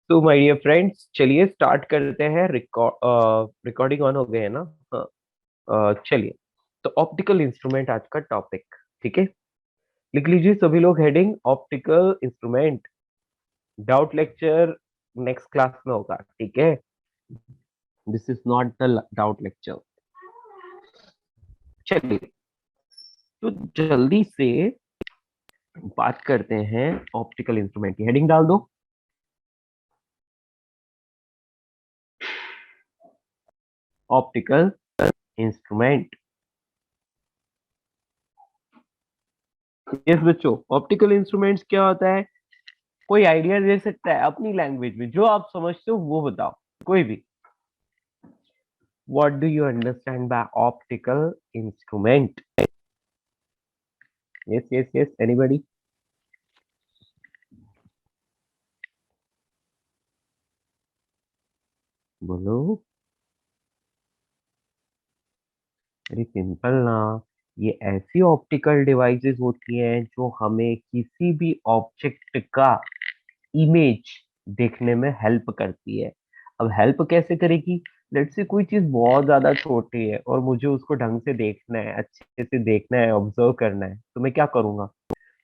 तो my dear friends, चलिए start करते हैं। रिकॉर्डिंग ऑन हो गए है ना? हाँ। चलिए। तो ऑप्टिकल इंस्ट्रूमेंट आज का टॉपिक। ठीक है, लिख लीजिए सभी लोग heading optical instrument. Doubt lecture next class में होगा, ठीक है? This is not the doubt lecture. चलिए, तो जल्दी से बात करते हैं ऑप्टिकल इंस्ट्रूमेंट की। हेडिंग डाल दो। Optical instrument. यस बच्चों, ऑप्टिकल इंस्ट्रूमेंट्स क्या होता है? कोई आइडिया दे सकता है अपनी लैंग्वेज में जो आप समझते हो वो बताओ, कोई भी। What do you understand by optical instrument? Yes yes yes, anybody? बोलो। वेरी सिंपल ना। ये ऐसी ऑप्टिकल डिवाइसेस होती हैं जो हमें किसी भी ऑब्जेक्ट का इमेज देखने में हेल्प करती है। अब हेल्प कैसे करेगी? लेट्स से कोई चीज बहुत ज्यादा छोटी है और मुझे उसको ढंग से देखना है, अच्छे से देखना है, ऑब्जर्व करना है, तो मैं क्या करूंगा?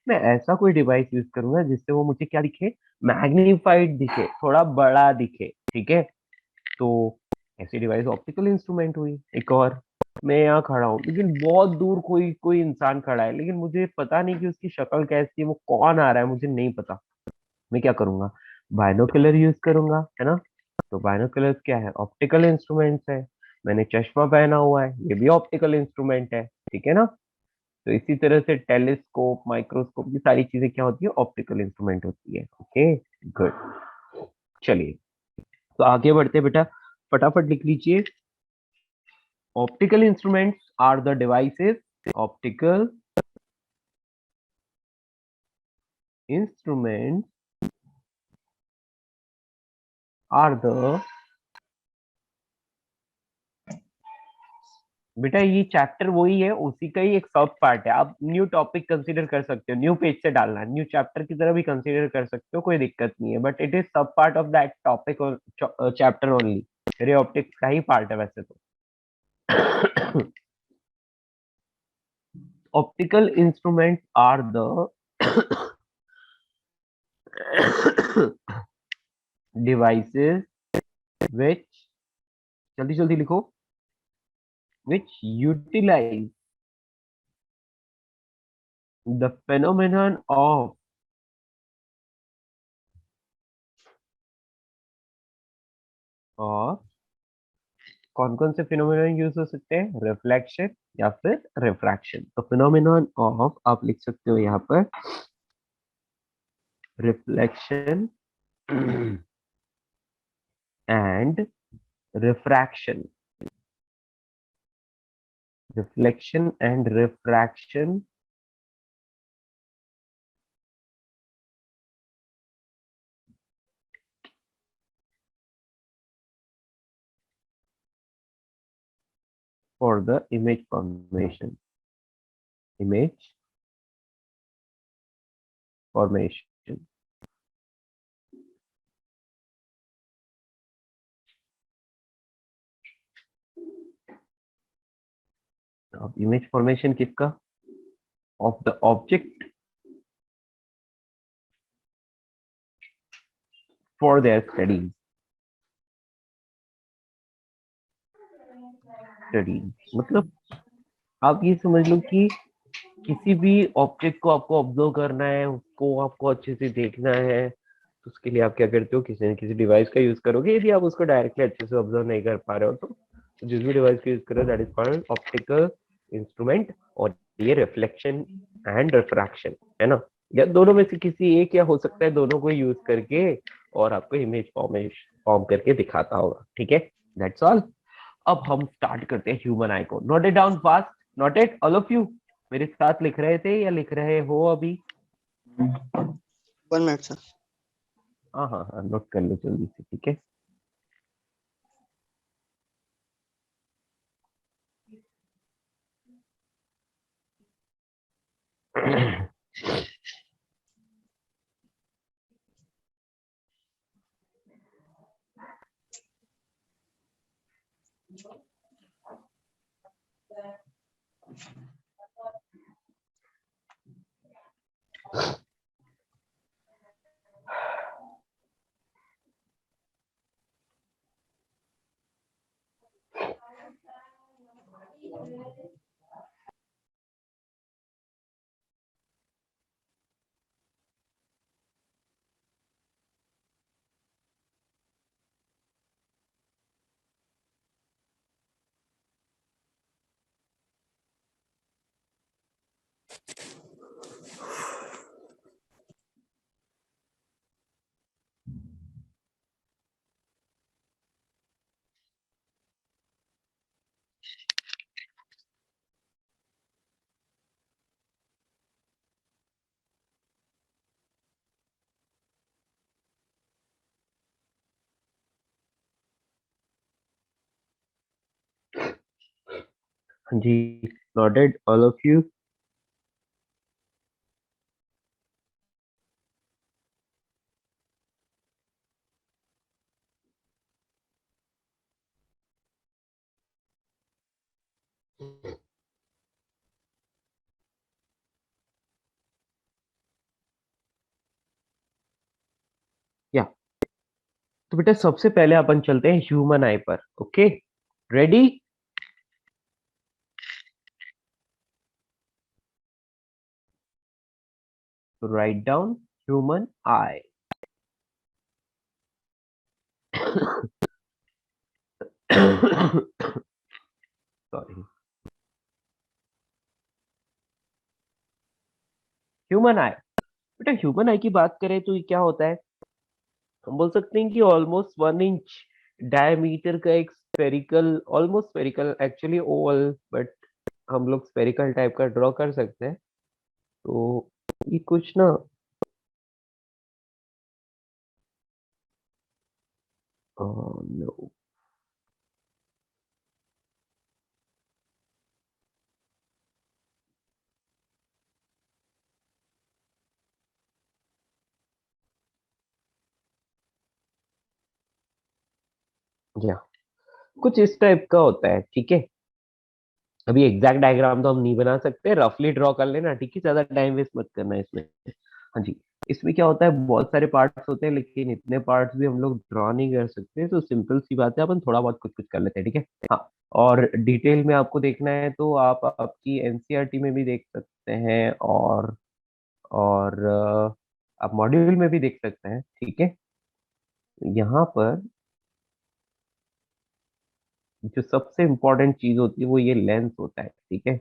मैं ऐसा कोई डिवाइस यूज करूंगा जिससे वो मुझे क्या दिखे? मैग्नीफाइड दिखे, थोड़ा बड़ा दिखे। ठीक है? तो ऐसी डिवाइस ऑप्टिकल इंस्ट्रूमेंट हुई। एक और, मैं यहाँ खड़ा हूँ लेकिन बहुत दूर कोई कोई इंसान खड़ा है, लेकिन मुझे पता नहीं कि उसकी शक्ल कैसी है, वो कौन आ रहा है, मुझे नहीं पता। मैं क्या करूंगा? बाइनोकुलर यूज करूंगा, है ना? तो बाइनोकुलर क्या है? ऑप्टिकल इंस्ट्रूमेंट्स है। मैंने चश्मा पहना हुआ है, ये भी ऑप्टिकल इंस्ट्रूमेंट है। ठीक है ना? तो इसी तरह से टेलीस्कोप, माइक्रोस्कोप, ये सारी चीजें क्या होती है? ऑप्टिकल इंस्ट्रूमेंट होती है। Okay, good. चलिए, तो आगे बढ़ते हैं बेटा, फटाफट लिख लीजिए। Optical instruments are the devices. Optical instruments are the, बेटा ये चैप्टर वही है, उसी का ही एक सब पार्ट है। आप न्यू टॉपिक कंसीडर कर सकते हो, न्यू पेज से डालना, न्यू चैप्टर की तरह भी कंसीडर कर सकते हो, कोई दिक्कत नहीं है। But it is sub part of that topic और चैप्टर ओनली। रे ऑप्टिक्स का ही पार्ट है वैसे तो। Optical instrument are the devices which, जल्दी जल्दी लिखो, which utilize the phenomenon of कौन कौन से फिनोमिनन यूज हो सकते हैं? रिफ्लेक्शन या फिर रिफ्रैक्शन। तो फिनोमिनन ऑफ आप लिख सकते हो यहाँ पर reflection and refraction. Reflection and refraction for the image formation. Image formation. अब इमेज फॉर्मेशन किसका? Of the object for their study. Study मतलब आप ये समझ लो कि किसी भी ऑब्जेक्ट को आपको ऑब्जर्व करना है, उसको आपको अच्छे से देखना है, तो उसके लिए आप क्या करते हो? किसी न किसी डिवाइस का यूज करोगे। यदि आप उसको डायरेक्टली अच्छे से ऑब्जर्व नहीं कर पा रहे हो तो जिस भी डिवाइस का यूज करो that is called optical instrument. और ये रिफ्लेक्शन एंड रिफ्रैक्शन है ना, या दोनों में से किसी एक, या हो सकता है दोनों को यूज करके और आपको इमेज फॉर्म करके दिखाता होगा। ठीक है, दैट्स ऑल। अब हम स्टार्ट करते हैं ह्यूमन आई को। Note it down fast, note it all of you. मेरे साथ लिख रहे थे या लिख रहे हो अभी? 1 मिनट सर। हाँ हाँ हाँ, नोट कर लो जल्दी से, ठीक है? हाँ जी, noted all of you. या तो बेटा सबसे पहले अपन चलते हैं ह्यूमन आई पर. Okay, ready? Write down human आई. सॉरी. ह्यूमन आई. बेटा ह्यूमन आई की बात करें तो ये क्या होता है, हम बोल सकते हैं कि ऑलमोस्ट 1 इंच डायमीटर का एक spherical, almost spherical, actually Oval, but हम लोग स्फेरिकल टाइप का ड्रॉ कर सकते हैं. तो ये कुछ ना, नो, या कुछ इस टाइप का होता है. ठीक है, अभी एग्जैक्ट डायग्राम तो हम नहीं बना सकते, रफली ड्रॉ कर लेना. ठीक है, ज्यादा टाइम वेस्ट मत करना इसमें. हाँ जी, इसमें क्या होता है, बहुत सारे पार्ट्स होते हैं लेकिन इतने पार्ट्स भी हम लोग ड्रॉ नहीं कर सकते, तो सिंपल सी बात है, अपन थोड़ा बहुत कुछ कुछ कर लेते हैं. ठीक है. हाँ, और डिटेल में आपको देखना है तो आप आपकी एनसीईआरटी में भी देख सकते हैं, और आप मॉड्यूल में भी देख सकते हैं. ठीक है, यहाँ पर जो सबसे इम्पोर्टेंट चीज होती है वो ये लेंस होता है. ठीक है,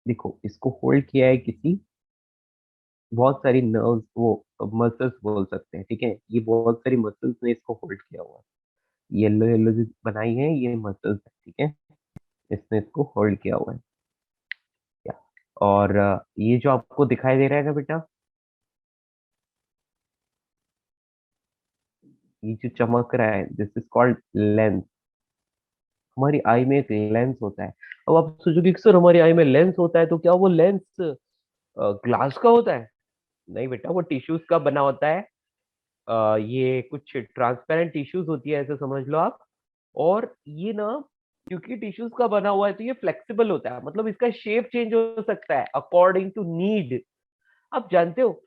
देखो इसको होल्ड किया है किसी, बहुत सारी नर्व्स, वो मसल्स बोल सकते हैं. ठीक है, ये बहुत सारी मसल्स ने इसको होल्ड किया हुआ है. येलो येलो जो बनाई है ये मसल्स है. ठीक है, इसने इसको होल्ड किया हुआ है. क्या, और ये जो आपको दिखाई दे रहा है ना बेटा, ये जो चमक रहा है, दिस इज कॉल्ड लेंस. हमारी आई में एक लेंस होता है. अब आप सोचोगे कि सर हमारी आई में लेंस होता है तो क्या वो लेंस ग्लास का होता है? नहीं बेटा, वो टिश्यूज का बना होता है. ये कुछ ट्रांसपेरेंट टिश्यूज होती है, ऐसे समझ लो आप. और ये ना, क्योंकि टिश्यूज का बना हुआ है तो ये फ्लेक्सिबल होता है, मतलब इसका शेप चेंज हो सकता है अकॉर्डिंग टू नीड. आप जानते हो,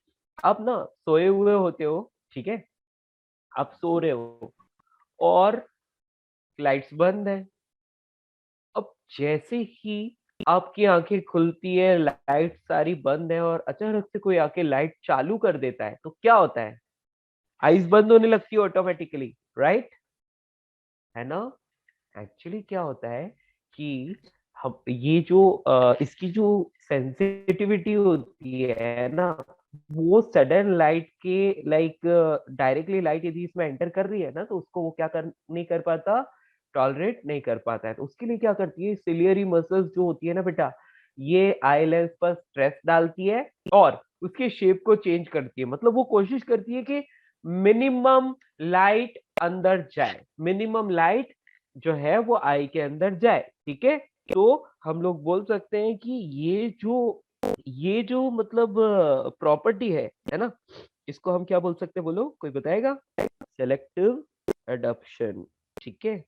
आप ना सोए हुए होते हो. ठीक है, आप सो रहे हो और लाइट्स बंद है. अब जैसे ही आपकी आंखें खुलती है, लाइट सारी बंद है, और अचानक से कोई आके लाइट चालू कर देता है, तो क्या होता है? आईज बंद होने लगती है ऑटोमेटिकली, राइट? है ना? एक्चुअली क्या होता है कि हम ये जो इसकी जो सेंसिटिविटी होती है ना, वो सडन लाइट के लाइक, डायरेक्टली लाइट यदि इसमें एंटर कर रही है ना, तो उसको वो क्या कर नहीं कर पाता, टॉलरेट नहीं कर पाता है. तो उसके लिए क्या करती है, सिलियरी मसल्स जो होती है ना बेटा, ये आई लेंस पर स्ट्रेस डालती है और उसके शेप को चेंज करती है. मतलब वो कोशिश करती है कि मिनिमम लाइट अंदर जाए, मिनिमम लाइट जो है वो आई के अंदर जाए. ठीक है, तो हम लोग बोल सकते हैं कि ये जो मतलब प्रॉपर्टी है ना, इसको हम क्या बोल सकते हैं, बोलो कोई बताएगा? सेलेक्टिव एडॉप्शन, ठीक है।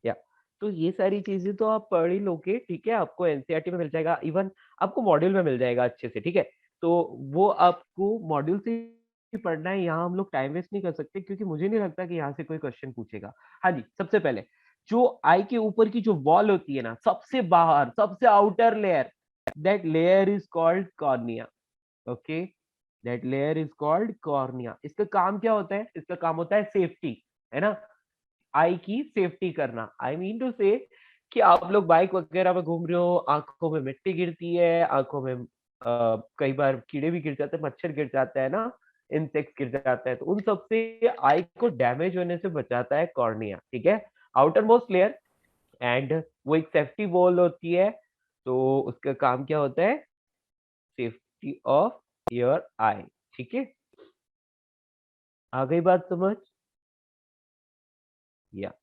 या तो ये सारी चीजें तो आप पढ़ ही लोगे, ठीक है, आपको एनसीईआरटी में मिल जाएगा, इवन आपको मॉड्यूल में मिल जाएगा अच्छे से, ठीक है। तो वो आपको मॉड्यूल से ही पढ़ना है, यहाँ हम लोग टाइम वेस्ट नहीं कर सकते, क्योंकि मुझे नहीं लगता कि यहाँ से कोई क्वेश्चन पूछेगा। हाँ जी, सबसे पहले जो आई के ऊपर की जो वॉल होती है ना, सबसे बाहर, सबसे outer layer, that layer is called cornea. Okay, that layer is called cornea. इसका काम क्या होता है? इसका काम होता है सेफ्टी, है ना, आई की सेफ्टी करना। आई मीन टू से कि आप लोग बाइक वगैरह में घूम रहे हो, आंखों में मिट्टी गिरती है, आंखों में कई बार कीड़े भी गिर जाते हैं, मच्छर गिर जाता है ना, इंसेक्ट गिर जाता है, तो उन सब से आई को डैमेज होने से बचाता है कॉर्निया, ठीक है, आउटर मोस्ट लेयर। एंड वो एक सेफ्टी वॉल होती है, तो उसका काम क्या होता है? सेफ्टी ऑफ योर आई, ठीक है। आ गई बात समझ? या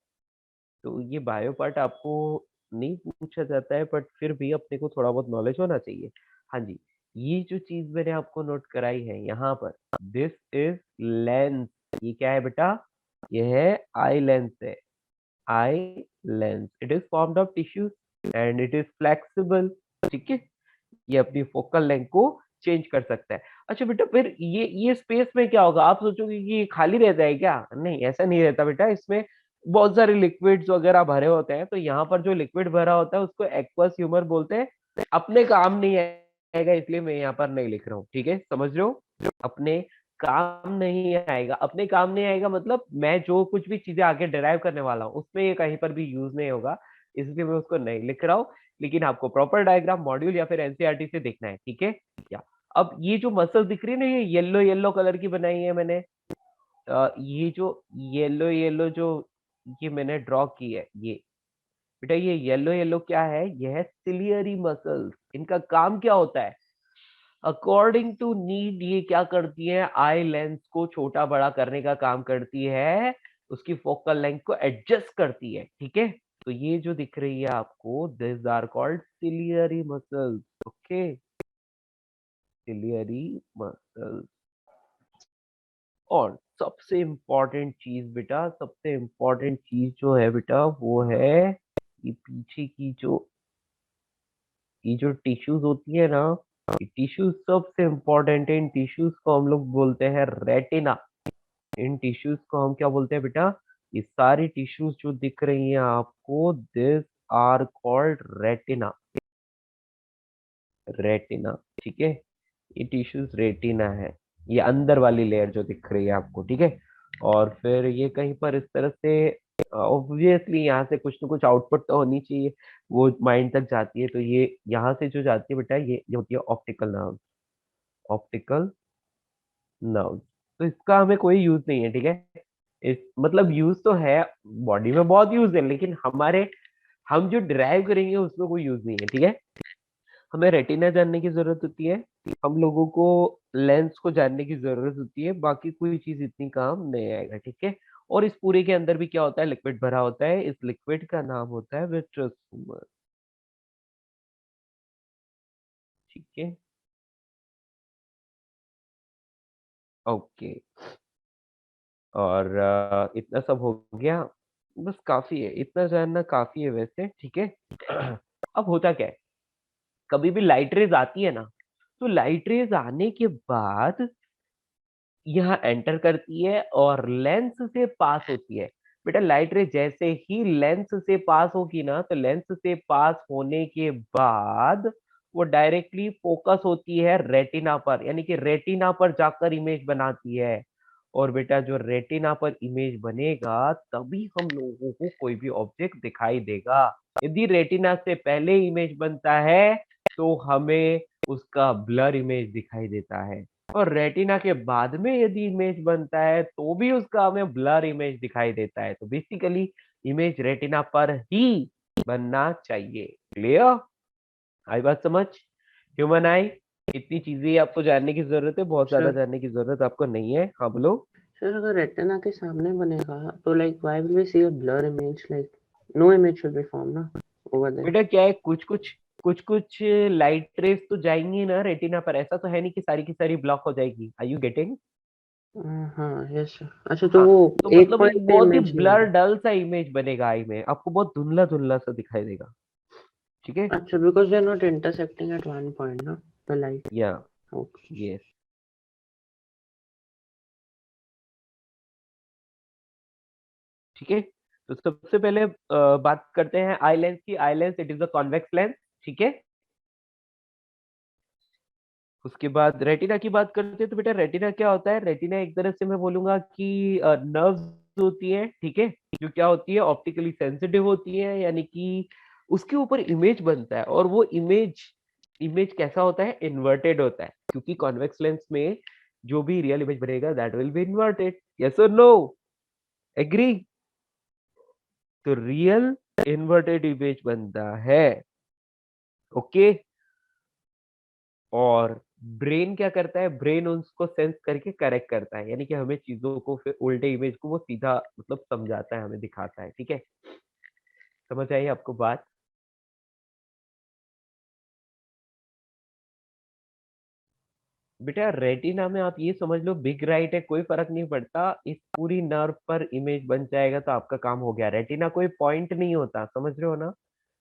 तो ये बायो पार्ट आपको नहीं पूछा जाता है, बट फिर भी अपने को थोड़ा बहुत नॉलेज होना चाहिए। हाँ जी, ये जो चीज मैंने आपको नोट कराई है यहाँ पर, दिस इज लेंस। ये क्या है बेटा? ये है आई लेंस है, eye lens. It is formed of tissues and it is flexible, ठीक है। ये अपनी फोकल लेंथ को चेंज कर सकता है। अच्छा बेटा, फिर ये स्पेस में क्या होगा? आप सोचोगे कि ये खाली रहता है क्या? नहीं, ऐसा नहीं रहता बेटा, इसमें बहुत सारे लिक्विड्स वगैरह भरे होते हैं, तो यहाँ पर जो लिक्विड भरा होता है उसको एक्वस ह्यूमर बोलते हैं। अपने काम नहीं आएगा, इसलिए मैं यहाँ पर नहीं लिख रहा हूँ, ठीक है, समझ रहे हो? अपने काम नहीं आएगा, अपने काम नहीं आएगा मतलब मैं जो कुछ भी चीजें आगे डिराइव करने वाला हूँ उसमें ये कहीं पर भी यूज नहीं होगा, इसलिए मैं उसको नहीं लिख रहा हूँ। लेकिन आपको प्रॉपर डायग्राम मॉड्यूल या फिर एनसीईआरटी से देखना है, ठीक है। या अब ये जो मसल दिख रही है ना, ये येलो येलो कलर की बनाई है मैंने। ये जो येलो येलो जो ये मैंने ड्रॉ की है, ये बेटा ये येलो येलो क्या है? ये है सिलियरी मसल्स। इनका काम क्या होता है? अकॉर्डिंग टू नीड ये क्या करती है? आई लेंस को छोटा बड़ा करने का काम करती है, उसकी फोकल लेंथ को एडजस्ट करती है, ठीक है। तो ये जो दिख रही है आपको, this are called ciliary muscles, okay, ciliary muscles. और सबसे इम्पोर्टेंट चीज बेटा, सबसे इम्पोर्टेंट चीज जो है बेटा, वो है ये पीछे की जो ये जो टिश्यूज होती है ना, ये टिश्यूज सबसे इम्पोर्टेंट है। इन टिश्यूज को हम लोग बोलते हैं रेटिना। इन टिश्यूज को हम क्या बोलते हैं बेटा? ये सारी टिश्यूज जो दिख रही हैं आपको, this are called retina. Retina, ठीक है, ये टिश्यूज रेटिना है, ये अंदर वाली लेयर जो दिख रही है आपको, ठीक है। और फिर ये कहीं पर इस तरह से, ऑब्वियसली यहाँ से कुछ ना कुछ आउटपुट तो होनी चाहिए, वो माइंड तक जाती है, तो ये यहाँ से जो जाती है बेटा, ये होती है ऑप्टिकल नर्व। ऑप्टिकल नर्व, तो इसका हमें कोई यूज नहीं है, ठीक है। इस मतलब यूज तो है, बॉडी में बहुत यूज है, लेकिन हमारे हम जो डिराइव करेंगे उसमें कोई यूज नहीं है, ठीक है। हमें रेटिना जानने की जरूरत होती है, हम लोगों को लेंस को जानने की जरूरत होती है, बाकी कोई चीज इतनी काम नहीं आएगा, ठीक है। और इस पूरे के अंदर भी क्या होता है? लिक्विड भरा होता है, इस लिक्विड का नाम होता है विट्रस ट्यूमर, ठीक है। ओके, और इतना सब हो गया, बस काफी है, इतना जानना काफी है वैसे, ठीक है। अब होता क्या है, कभी भी लाइट रेज आती है ना, तो लाइट रेज आने के बाद यहाँ एंटर करती है और लेंस से पास होती है। बेटा लाइट रे जैसे ही लेंस से पास होगी ना, तो लेंस से पास होने के बाद वो डायरेक्टली फोकस होती है रेटिना पर, यानी कि रेटिना पर जाकर इमेज बनाती है। और बेटा जो रेटिना पर इमेज बनेगा, तभी हम लोगों को कोई भी ऑब्जेक्ट दिखाई देगा। यदि रेटिना से पहले इमेज बनता है, तो हमें उसका ब्लर इमेज दिखाई देता है, और रेटिना के बाद में यदि इमेज बनता है तो भी उसका हमें ब्लर इमेज दिखाई देता है। तो बेसिकली इमेज रेटिना पर ही बनना चाहिए। क्लियर? आई बात समझ? ह्यूमन आई, इतनी चीजें आपको जानने की जरूरत है, बहुत ज्यादा सर जानने की जरूरत आपको नहीं है। हाँ बोलो। सर अगर रेटिना के सामने बनेगा तो like why will we see a blur image, like no image should be form ना ओवर देयर। बेटा क्या है, कुछ लाइट रेस तो जाएंगी ना रेटिना पर, ऐसा तो है नहीं कि सारी की सारी ब्लॉक हो जाएगी। Are you getting? हाँ यस सर। अच्छा तो हाँ, वो तो एक मतलब पॉइंट एक पे बहुत ही इमेज नहीं ब्लर होगा। डल सा इमेज बनेगा आई में, आपको बहुत धुंधला धुंधला सा दिखाई देगा। ठीक है। अच्छा because they are not intersecting at one point ना, द लाइट। या ओके। यस। ठीक है। तो सबसे पहले बात करते हैं आई लेंस की। Eye lens it is a convex lens. ठीक है। उसके बाद रेटिना की बात करते हैं। तो बेटा रेटिना क्या होता है? रेटिना एक तरह से मैं बोलूंगा कि नर्व्स होती है, ठीक है, जो क्या होती है, ऑप्टिकली सेंसिटिव होती है, यानी कि उसके ऊपर इमेज बनता है, और वो इमेज इमेज कैसा होता है? इन्वर्टेड होता है, क्योंकि कॉन्वेक्स लेंस में जो भी रियल इमेज बनेगा that will be inverted. Yes और नो? एग्री? तो रियल इन्वर्टेड इमेज बनता है। ओके। और ब्रेन क्या करता है? ब्रेन उसको सेंस करके करेक्ट करता है, यानी कि हमें चीजों को, फिर उल्टे इमेज को वो सीधा मतलब समझाता है, हमें दिखाता है। ठीक है। समझ आई आपको बात? बेटा रेटिना में आप ये समझ लो बिग राइट है, कोई फर्क नहीं पड़ता, इस पूरी नर्व पर इमेज बन जाएगा तो आपका काम हो गया। रेटिना कोई पॉइंट नहीं होता, समझ रहे हो ना?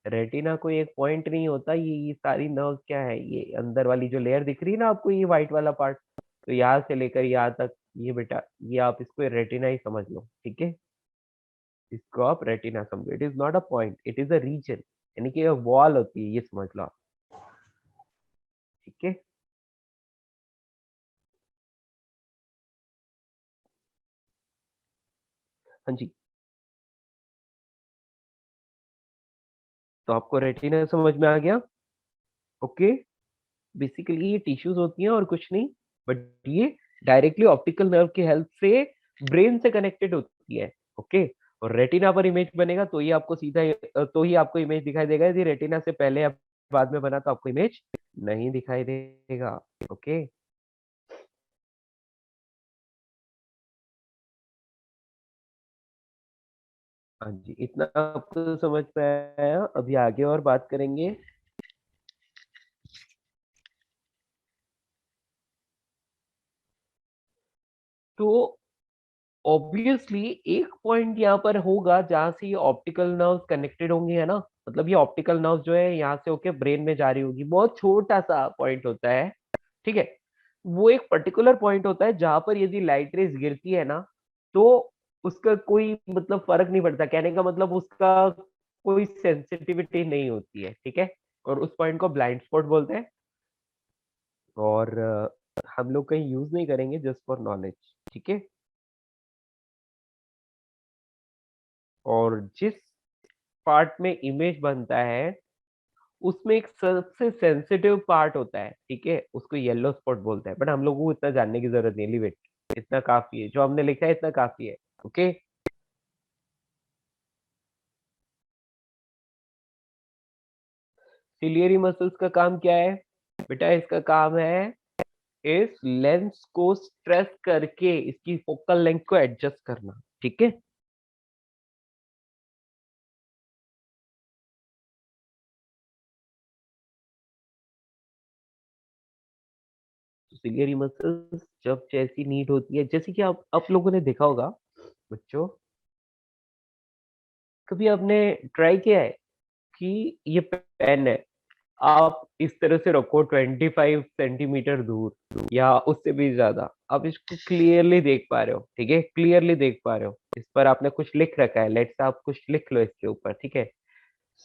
रेटिना कोई एक पॉइंट नहीं होता। ये सारी नर्व क्या है, ये अंदर वाली जो लेयर दिख रही है ना आपको, ये व्हाइट वाला पार्ट, तो यहाँ से लेकर यहाँ तक, ये बेटा ये आप इसको रेटिना ही समझ लो। ठीक है। इसको आप रेटिना समझो। It is not a point, it is a region, यानी कि वॉल होती है, ये समझ लो आप। ठीक है। हाँ जी। तो आपको रेटिना समझ में आ गया? ओके। बेसिकली ये टिश्यूज होती हैं और कुछ नहीं, बट ये डायरेक्टली ऑप्टिकल नर्व की हेल्प से ब्रेन से कनेक्टेड होती है। ओके। और रेटिना पर इमेज बनेगा तो ही आपको सीधा तो ही आपको इमेज दिखाई देगा। यदि रेटिना से पहले या बाद में बना तो आपको इमेज नहीं दिखाई देगा। ओके। हाँ जी, इतना आपको समझ में आया? अभी आगे और बात करेंगे। तो ऑब्वियसली एक पॉइंट यहाँ पर होगा जहां से ये ऑप्टिकल नर्व्स कनेक्टेड होंगे, है ना? मतलब ये ऑप्टिकल नर्व जो है यहाँ से होके ब्रेन में जा रही होगी, बहुत छोटा सा पॉइंट होता है। ठीक है। वो एक पर्टिकुलर पॉइंट होता है जहां पर यदि लाइट रेज गिरती है ना, तो उसका कोई मतलब फर्क नहीं पड़ता, कहने का मतलब उसका कोई सेंसिटिविटी नहीं होती है। ठीक है। और उस पॉइंट को ब्लाइंड स्पॉट बोलते हैं। और हम लोग कहीं यूज नहीं करेंगे, जस्ट फॉर नॉलेज। ठीक है। और जिस पार्ट में इमेज बनता है उसमें एक सबसे सेंसिटिव पार्ट होता है, ठीक है, उसको येलो स्पॉट बोलते हैं, बट हम लोगों को इतना जानने की जरूरत नहीं, लिव इट। इतना काफी है, जो हमने लिखा है इतना काफी है। ओके। सिलियरी मसल्स का काम क्या है? बेटा इसका काम है इस लेंस को स्ट्रेस करके इसकी फोकल लेंथ को एडजस्ट करना। ठीक है। सिलियरी मसल्स जब जैसी नीड होती है, जैसे कि आप लोगों ने देखा होगा बच्चों, कभी आपने ट्राई किया है कि ये पेन है, आप इस तरह से रखो 25 सेंटीमीटर दूर या उससे भी ज्यादा, आप इसको क्लियरली देख पा रहे हो। ठीक है, क्लियरली देख पा रहे हो, इस पर आपने कुछ लिख रखा है, लेट्स आप कुछ लिख लो इसके ऊपर। ठीक है।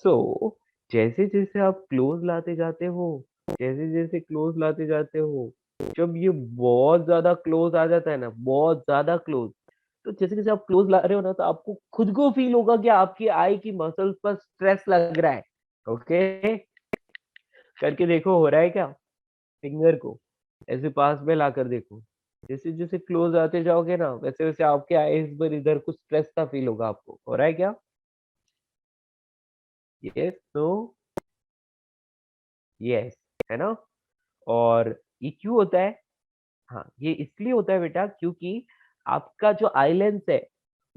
सो जैसे जैसे आप क्लोज लाते जाते हो, जैसे जैसे क्लोज लाते जाते हो, जब ये बहुत ज्यादा क्लोज आ जाता है ना, बहुत ज्यादा क्लोज, तो जैसे जैसे आप क्लोज ला रहे हो ना, तो आपको खुद को फील होगा कि आपकी आई की मसल्स पर स्ट्रेस लग रहा है। ओके। करके देखो हो रहा है क्या? फिंगर को ऐसे पास में लाकर देखो, जैसे जैसे क्लोज आते जाओगे ना, वैसे वैसे आपके आईज पर इधर कुछ स्ट्रेस का फील होगा। आपको हो रहा है क्या? यस, नो, यस, है ना? और ये क्यों होता है? हाँ, ये इसलिए होता है बेटा, क्योंकि आपका जो आई लेंस है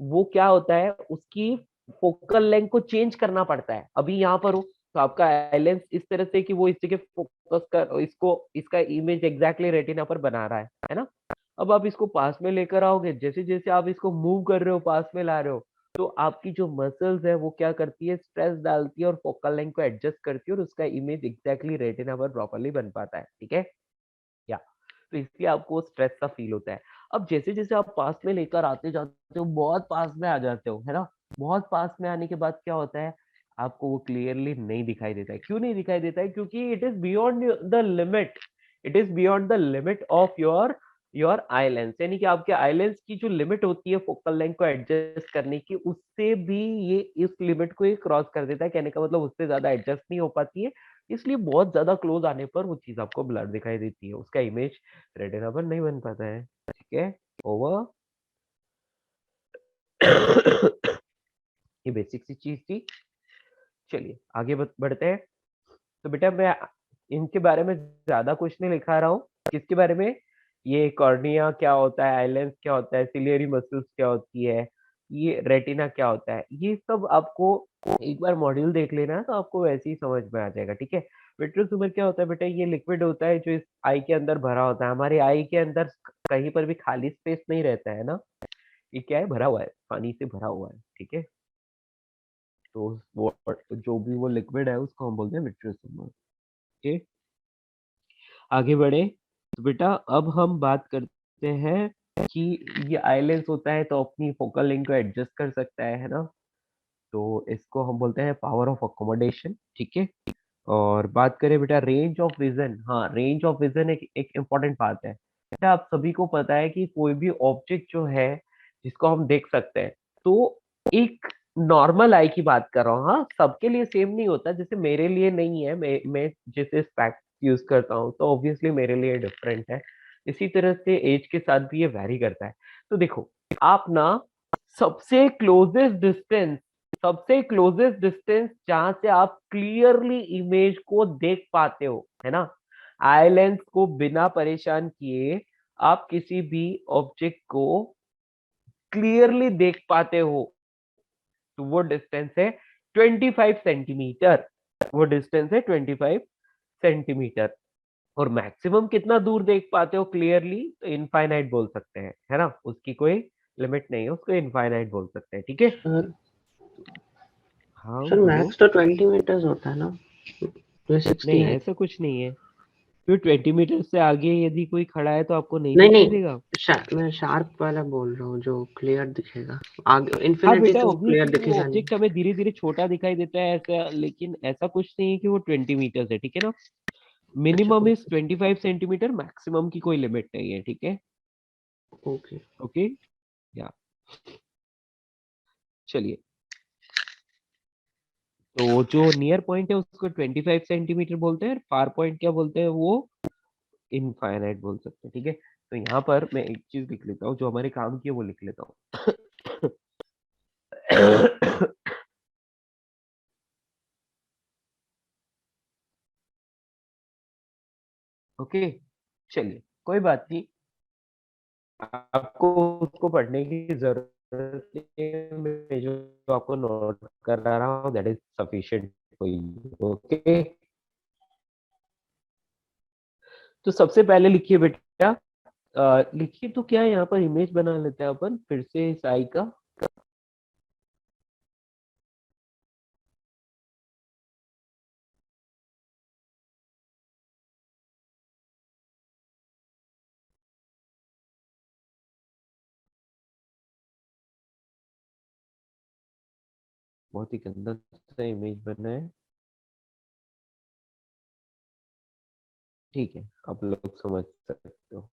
वो क्या होता है, उसकी फोकल लेंथ को चेंज करना पड़ता है। अभी यहाँ पर हो तो आपका आई लेंस इस तरह से कि वो इस जगह फोकस कर, इसको इसका इमेज एग्जैक्टली रेटिना पर बना रहा है ना? अब आप इसको पास में लेकर आओगे, जैसे जैसे आप इसको मूव कर रहे हो, पास में ला रहे हो, तो आपकी जो मसल्स है वो क्या करती है, स्ट्रेस डालती है और फोकल लेंथ को एडजस्ट करती है और उसका इमेज एग्जैक्टली रेटिना पर प्रॉपर्ली बन पाता है, ठीक है। या तो इसलिए आपको स्ट्रेस सा फील होता है। अब जैसे-जैसे आप पास में लेकर आते जाते हो, बहुत पास में आ जाते हो, है ना? बहुत पास में आने के बाद क्या होता है, आपको वो क्लियरली नहीं दिखाई देता है। क्यों नहीं दिखाई देता है? क्योंकि it is beyond the limit, it is beyond the limit of your eye lens, यानी कि आपके आई लेंस की जो लिमिट होती है फोकल लेंथ को एडजस्ट करने की, उससे भी ये इस लिमिट को ये क्रॉस कर देता है। कहने का मतलब उससे ज़्यादा एडजस्ट नहीं हो पाती है, इसलिए बहुत ज़्यादा क्लोज़ आने पर वो चीज़ आपको ब्लर दिखाई देती है। उसका इमेज रेटिना पर नहीं बन पाता है। ठीक है? ओवर। ये बेसिक सी चीज़ थी। चलिए आगे बढ़ते हैं। तो बेटा मैं इनके बारे में ज़्यादा कुछ नहीं लिखा रहा हूँ। किसके बारे में? ये कॉर्निया क्या होता है, आई लेंस क्या होता है, सिलियरी मसल्स क्या होती है, ये रेटिना क्या होता है, ये सब आपको एक बार मॉड्यूल देख लेना तो आपको वैसे ही समझ में आ जाएगा, ठीक है? विट्रियस ट्यूमर क्या होता है बेटा? ये लिक्विड होता है जो इस आई के अंदर भरा होता है। हमारे आई के अंदर कहीं पर भी खाली स्पेस नहीं रहता है ना? ये क्या है? भरा हुआ है, पानी से भरा हुआ है, ठीक है? तो वो जो भी वो लिक्विड है उसको हम बोलते हैं विट्रियस ट्यूमर। ओके? आगे बढ़े तो बेटा अब हम बात करते हैं कि ये आइलेंस होता है तो अपनी फोकल लेंथ को एडजस्ट कर सकता है ना? तो इसको हम बोलते हैं पावर ऑफ अकोमोडेशन, ठीक है। और बात करें बेटा रेंज ऑफ विजन, हाँ रेंज ऑफ विजन एक एक इम्पॉर्टेंट बात है बेटा। आप सभी को पता है कि कोई भी ऑब्जेक्ट जो है जिसको हम देख सकते हैं, तो एक नॉर्मल आई की बात कर रहा हूँ, हाँ सबके लिए सेम नहीं होता। जैसे मेरे लिए नहीं है, मैं जैसे स्पेक्स यूज करता हूँ तो ऑब्वियसली मेरे लिए डिफरेंट है। इसी तरह से एज के साथ भी ये वैरी करता है। तो देखो आप ना सबसे क्लोजेस्ट डिस्टेंस सबसे क्लोजेस्ट डिस्टेंस जहां से आप क्लियरली इमेज को देख पाते हो, है ना? आई लेंस को बिना परेशान किए आप किसी भी ऑब्जेक्ट को क्लियरली देख पाते हो, तो वो डिस्टेंस है 25 सेंटीमीटर। वो डिस्टेंस है 25 सेंटीमीटर। और मैक्सिमम कितना दूर देख पाते हो क्लियरली? तो इनफाइनाइट बोल सकते हैं, है ना? उसकी कोई लिमिट नहीं है, उसको इनफाइनाइट बोल सकते हैं, ठीक है। सर हाँ सर बोलो। मैक्स तो 20 मीटर्स होता है ना? ये 60 नहीं है। ऐसा कुछ नहीं है। फिर 20 मीटर से आगे यदि कोई खड़ा है तो आपको नहीं नहीं दिखाई नहीं, देगा? मैं शार्प वाला बोल रहा हूँ जो क्लियर दिखेगा। आगे हाँ इन्फिनिटी बेटा तो क्लियर ऑब्वियसली वो दिखेगा नहीं। ऑब्जेक्ट हमें धीरे धीरे छोटा दिखाई देता है ऐसा, लेकिन ऐसा कुछ नहीं है कि वो 20 मीटर है, ठीक है ना? अच्छा minimum is okay 25 centimetre, maximum की कोई लिमिट नहीं है, ठीक है। ओके। ओके। या चलिए, तो जो नियर पॉइंट है उसको 25 सेंटीमीटर बोलते हैं, फार पॉइंट क्या बोलते हैं? वो इनफाइनाइट बोल सकते हैं, ठीक है। तो यहाँ पर मैं एक चीज लिख लेता हूँ, जो हमारे काम की है वो लिख लेता हूँ। ओके। चलिए कोई बात नहीं, आपको उसको पढ़ने की जरूरत नहीं है, मैं जो आपको नोट कर रहा हूँ that is sufficient for you. Okay. तो सबसे पहले लिखिए बेटा, लिखिए तो क्या यहाँ पर इमेज बना लेते हैं अपन फिर से इस आई का। बहुत ही गंदा सा इमेज बना है, ठीक है आप लोग समझ सकते हो।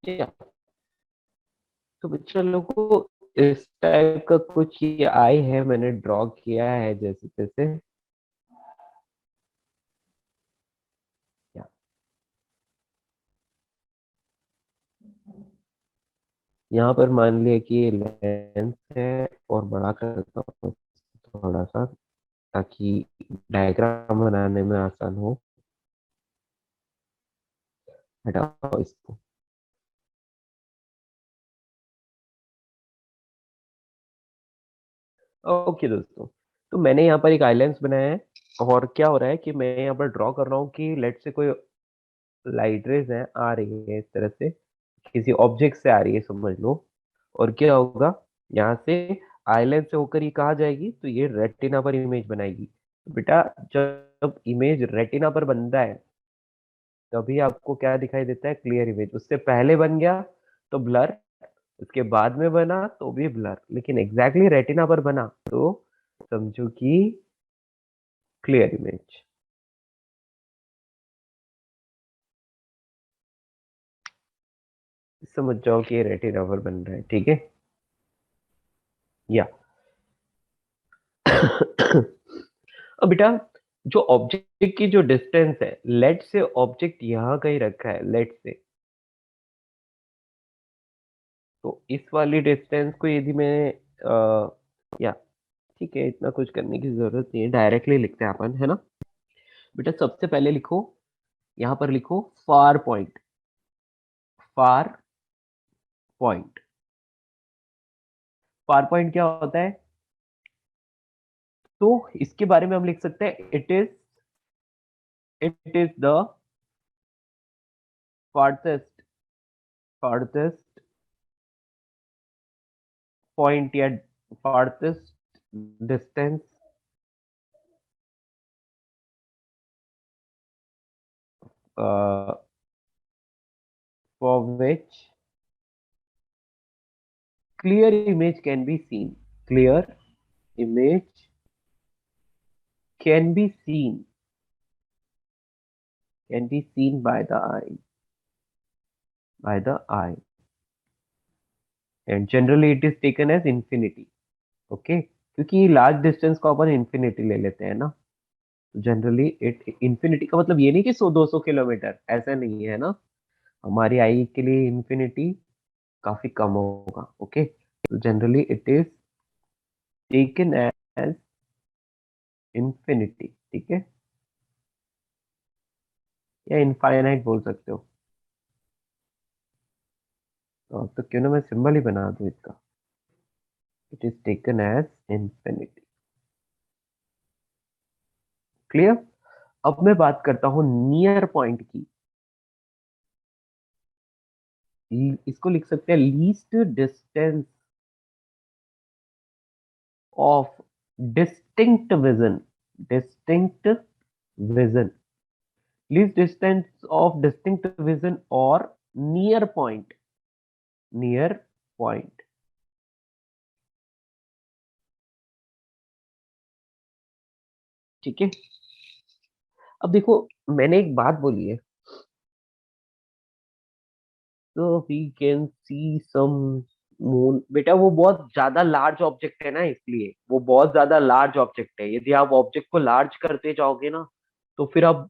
या तो बच्चा लोग को इस टाइप का कुछ ये आई है, मैंने ड्रॉ किया है जैसे तैसे। या यहाँ पर मान लिया कि ये लेंस है और बड़ा करता हूँ थोड़ा सा ताकि डायग्राम बनाने में आसान हो। हटाओ इसको। ओके दोस्तों, तो मैंने यहाँ पर एक आइलैंड्स बनाया है और क्या हो रहा है कि मैं यहाँ पर ड्रॉ कर रहा हूँ कि लेट से कोई लाइट रेज है आ रही है इस तरह से, किसी ऑब्जेक्ट से आ रही है समझ लो, और क्या होगा, यहाँ से आईलेंस से होकर ये कहाँ जाएगी, तो ये रेटिना पर इमेज बनाएगी। तो बेटा जब इमेज रेटिना पर बनता है तभी आपको क्या दिखाई देता है, क्लियर इमेज। उससे पहले बन गया तो ब्लर, उसके बाद में बना तो भी ब्लर, लेकिन एग्जैक्टली रेटिना पर बना तो समझो कि क्लियर इमेज। समझ जाओ कि ये रेटिना पर बन रहा है, ठीक है। या अब बेटा जो ऑब्जेक्ट की जो डिस्टेंस है, लेट से ऑब्जेक्ट यहाँ कहीं रखा है, लेट से, तो इस वाली डिस्टेंस को यदि मैं या ठीक है, इतना कुछ करने की जरूरत नहीं है, डायरेक्टली लिखते हैं अपन, है ना। बेटा सबसे पहले लिखो, यहाँ पर लिखो far point, far point. Far point क्या होता है, तो इसके बारे में हम लिख सकते हैं it is the farthest farthest point या farthest distance uh, for which clear image can be seen, clear image can be seen, can be seen by the eye, by the eye, and generally it is taken as infinity, okay, क्योंकि large distance को अपन infinity ले लेते हैं ना, generally it infinity का मतलब ये नहीं कि 100-200 किलोमीटर, ऐसा नहीं है ना, हमारी आई के लिए इंफिनिटी काफी कम होगा, ओके। तो generally it is taken as infinity, ठीक है, या इनफाइनाइट बोल सकते हो। तो क्यों ना मैं सिंबल ही बना दूं इसका, it is taken as infinity, clear. अब मैं बात करता हूं नियर पॉइंट की, इसको लिख सकते हैं least distance of distinct vision, distinct vision, least distance of distinct vision और नियर पॉइंट, नियर पॉइंट, ठीक है। अब देखो मैंने एक बात बोली है, तो we can see some moon, बेटा वो बहुत ज्यादा लार्ज ऑब्जेक्ट है ना, इसलिए वो बहुत ज्यादा लार्ज ऑब्जेक्ट है, यदि आप ऑब्जेक्ट को लार्ज करते जाओगे ना तो फिर आप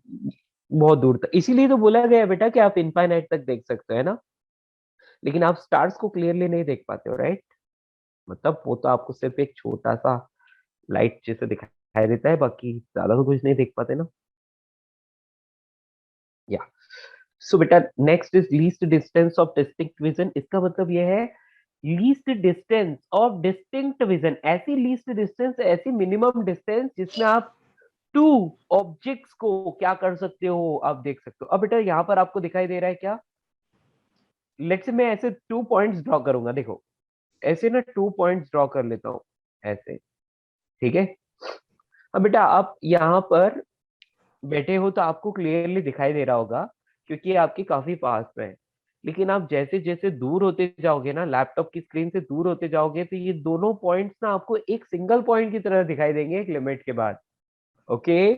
बहुत दूर तक, इसीलिए तो बोला गया है बेटा कि आप इनफाइनाइट तक देख सकते हो, है ना, लेकिन आप स्टार्स को क्लियरली नहीं देख पाते हो, राइट। मतलब वो तो आपको सिर्फ एक छोटा सा लाइट जैसे दिखाई देता है, बाकी ज्यादा तो कुछ नहीं देख पाते ना। या सो बेटा next is least distance of distinct vision, इसका मतलब यह है least distance of distinct vision, ऐसी लीस्ट डिस्टेंस, ऐसी मिनिमम डिस्टेंस जिसमें आप टू ऑब्जेक्ट्स को क्या कर सकते हो, आप देख सकते हो। अब बेटा यहाँ पर आपको दिखाई दे रहा है क्या, लेट्स से मैं ऐसे 2 पॉइंट्स ड्रॉ करूंगा, देखो ऐसे ना 2 पॉइंट्स ड्रॉ कर लेता हूँ ऐसे, ठीक है। अब बेटा आप यहाँ पर बैठे हो तो आपको क्लियरली दिखाई दे रहा होगा क्योंकि ये आपके काफी पास में है, लेकिन आप जैसे जैसे दूर होते जाओगे ना, लैपटॉप की स्क्रीन से दूर होते जाओगे, तो ये दोनों पॉइंट्स ना आपको एक सिंगल पॉइंट की तरह दिखाई देंगे एक लिमिट के बाद, ओके।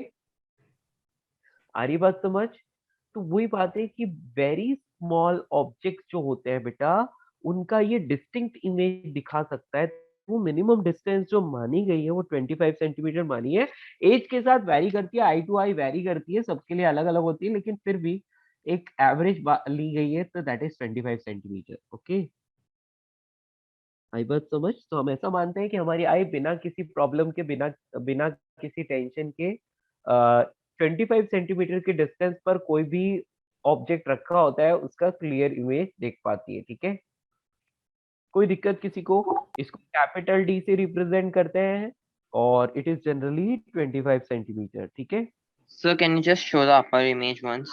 आ रही बात समझ। तो वही बात है कि वेरी स्मॉल ऑब्जेक्ट जो होते हैं बेटा, उनका ये डिस्टिंक्ट इमेज दिखा सकता है। वो मिनिमम डिस्टेंस जो मानी गई है वो 25 सेंटीमीटर मानी है, एज के साथ वैरी करती है, आई टू आई वैरी करती है, सबके लिए अलग अलग होती है, लेकिन फिर भी एक एवरेज ली गई है, तो दैट इज 25 सेंटीमीटर, ओके। आई बात समझ। तो हम ऐसा मानते हैं कि हमारी आई बिना किसी प्रॉब्लम के, बिना बिना किसी टेंशन के 25 सेंटीमीटर के डिस्टेंस पर कोई भी ऑब्जेक्ट रखा होता है उसका क्लियर इमेज देख पाती है, ठीक है। कोई दिक्कत किसी को, इसको कैपिटल डी से रिप्रेजेंट करते हैं और इट इज जनरली 25 सेंटीमीटर, ठीक है। Sir, can you just show the upper image once?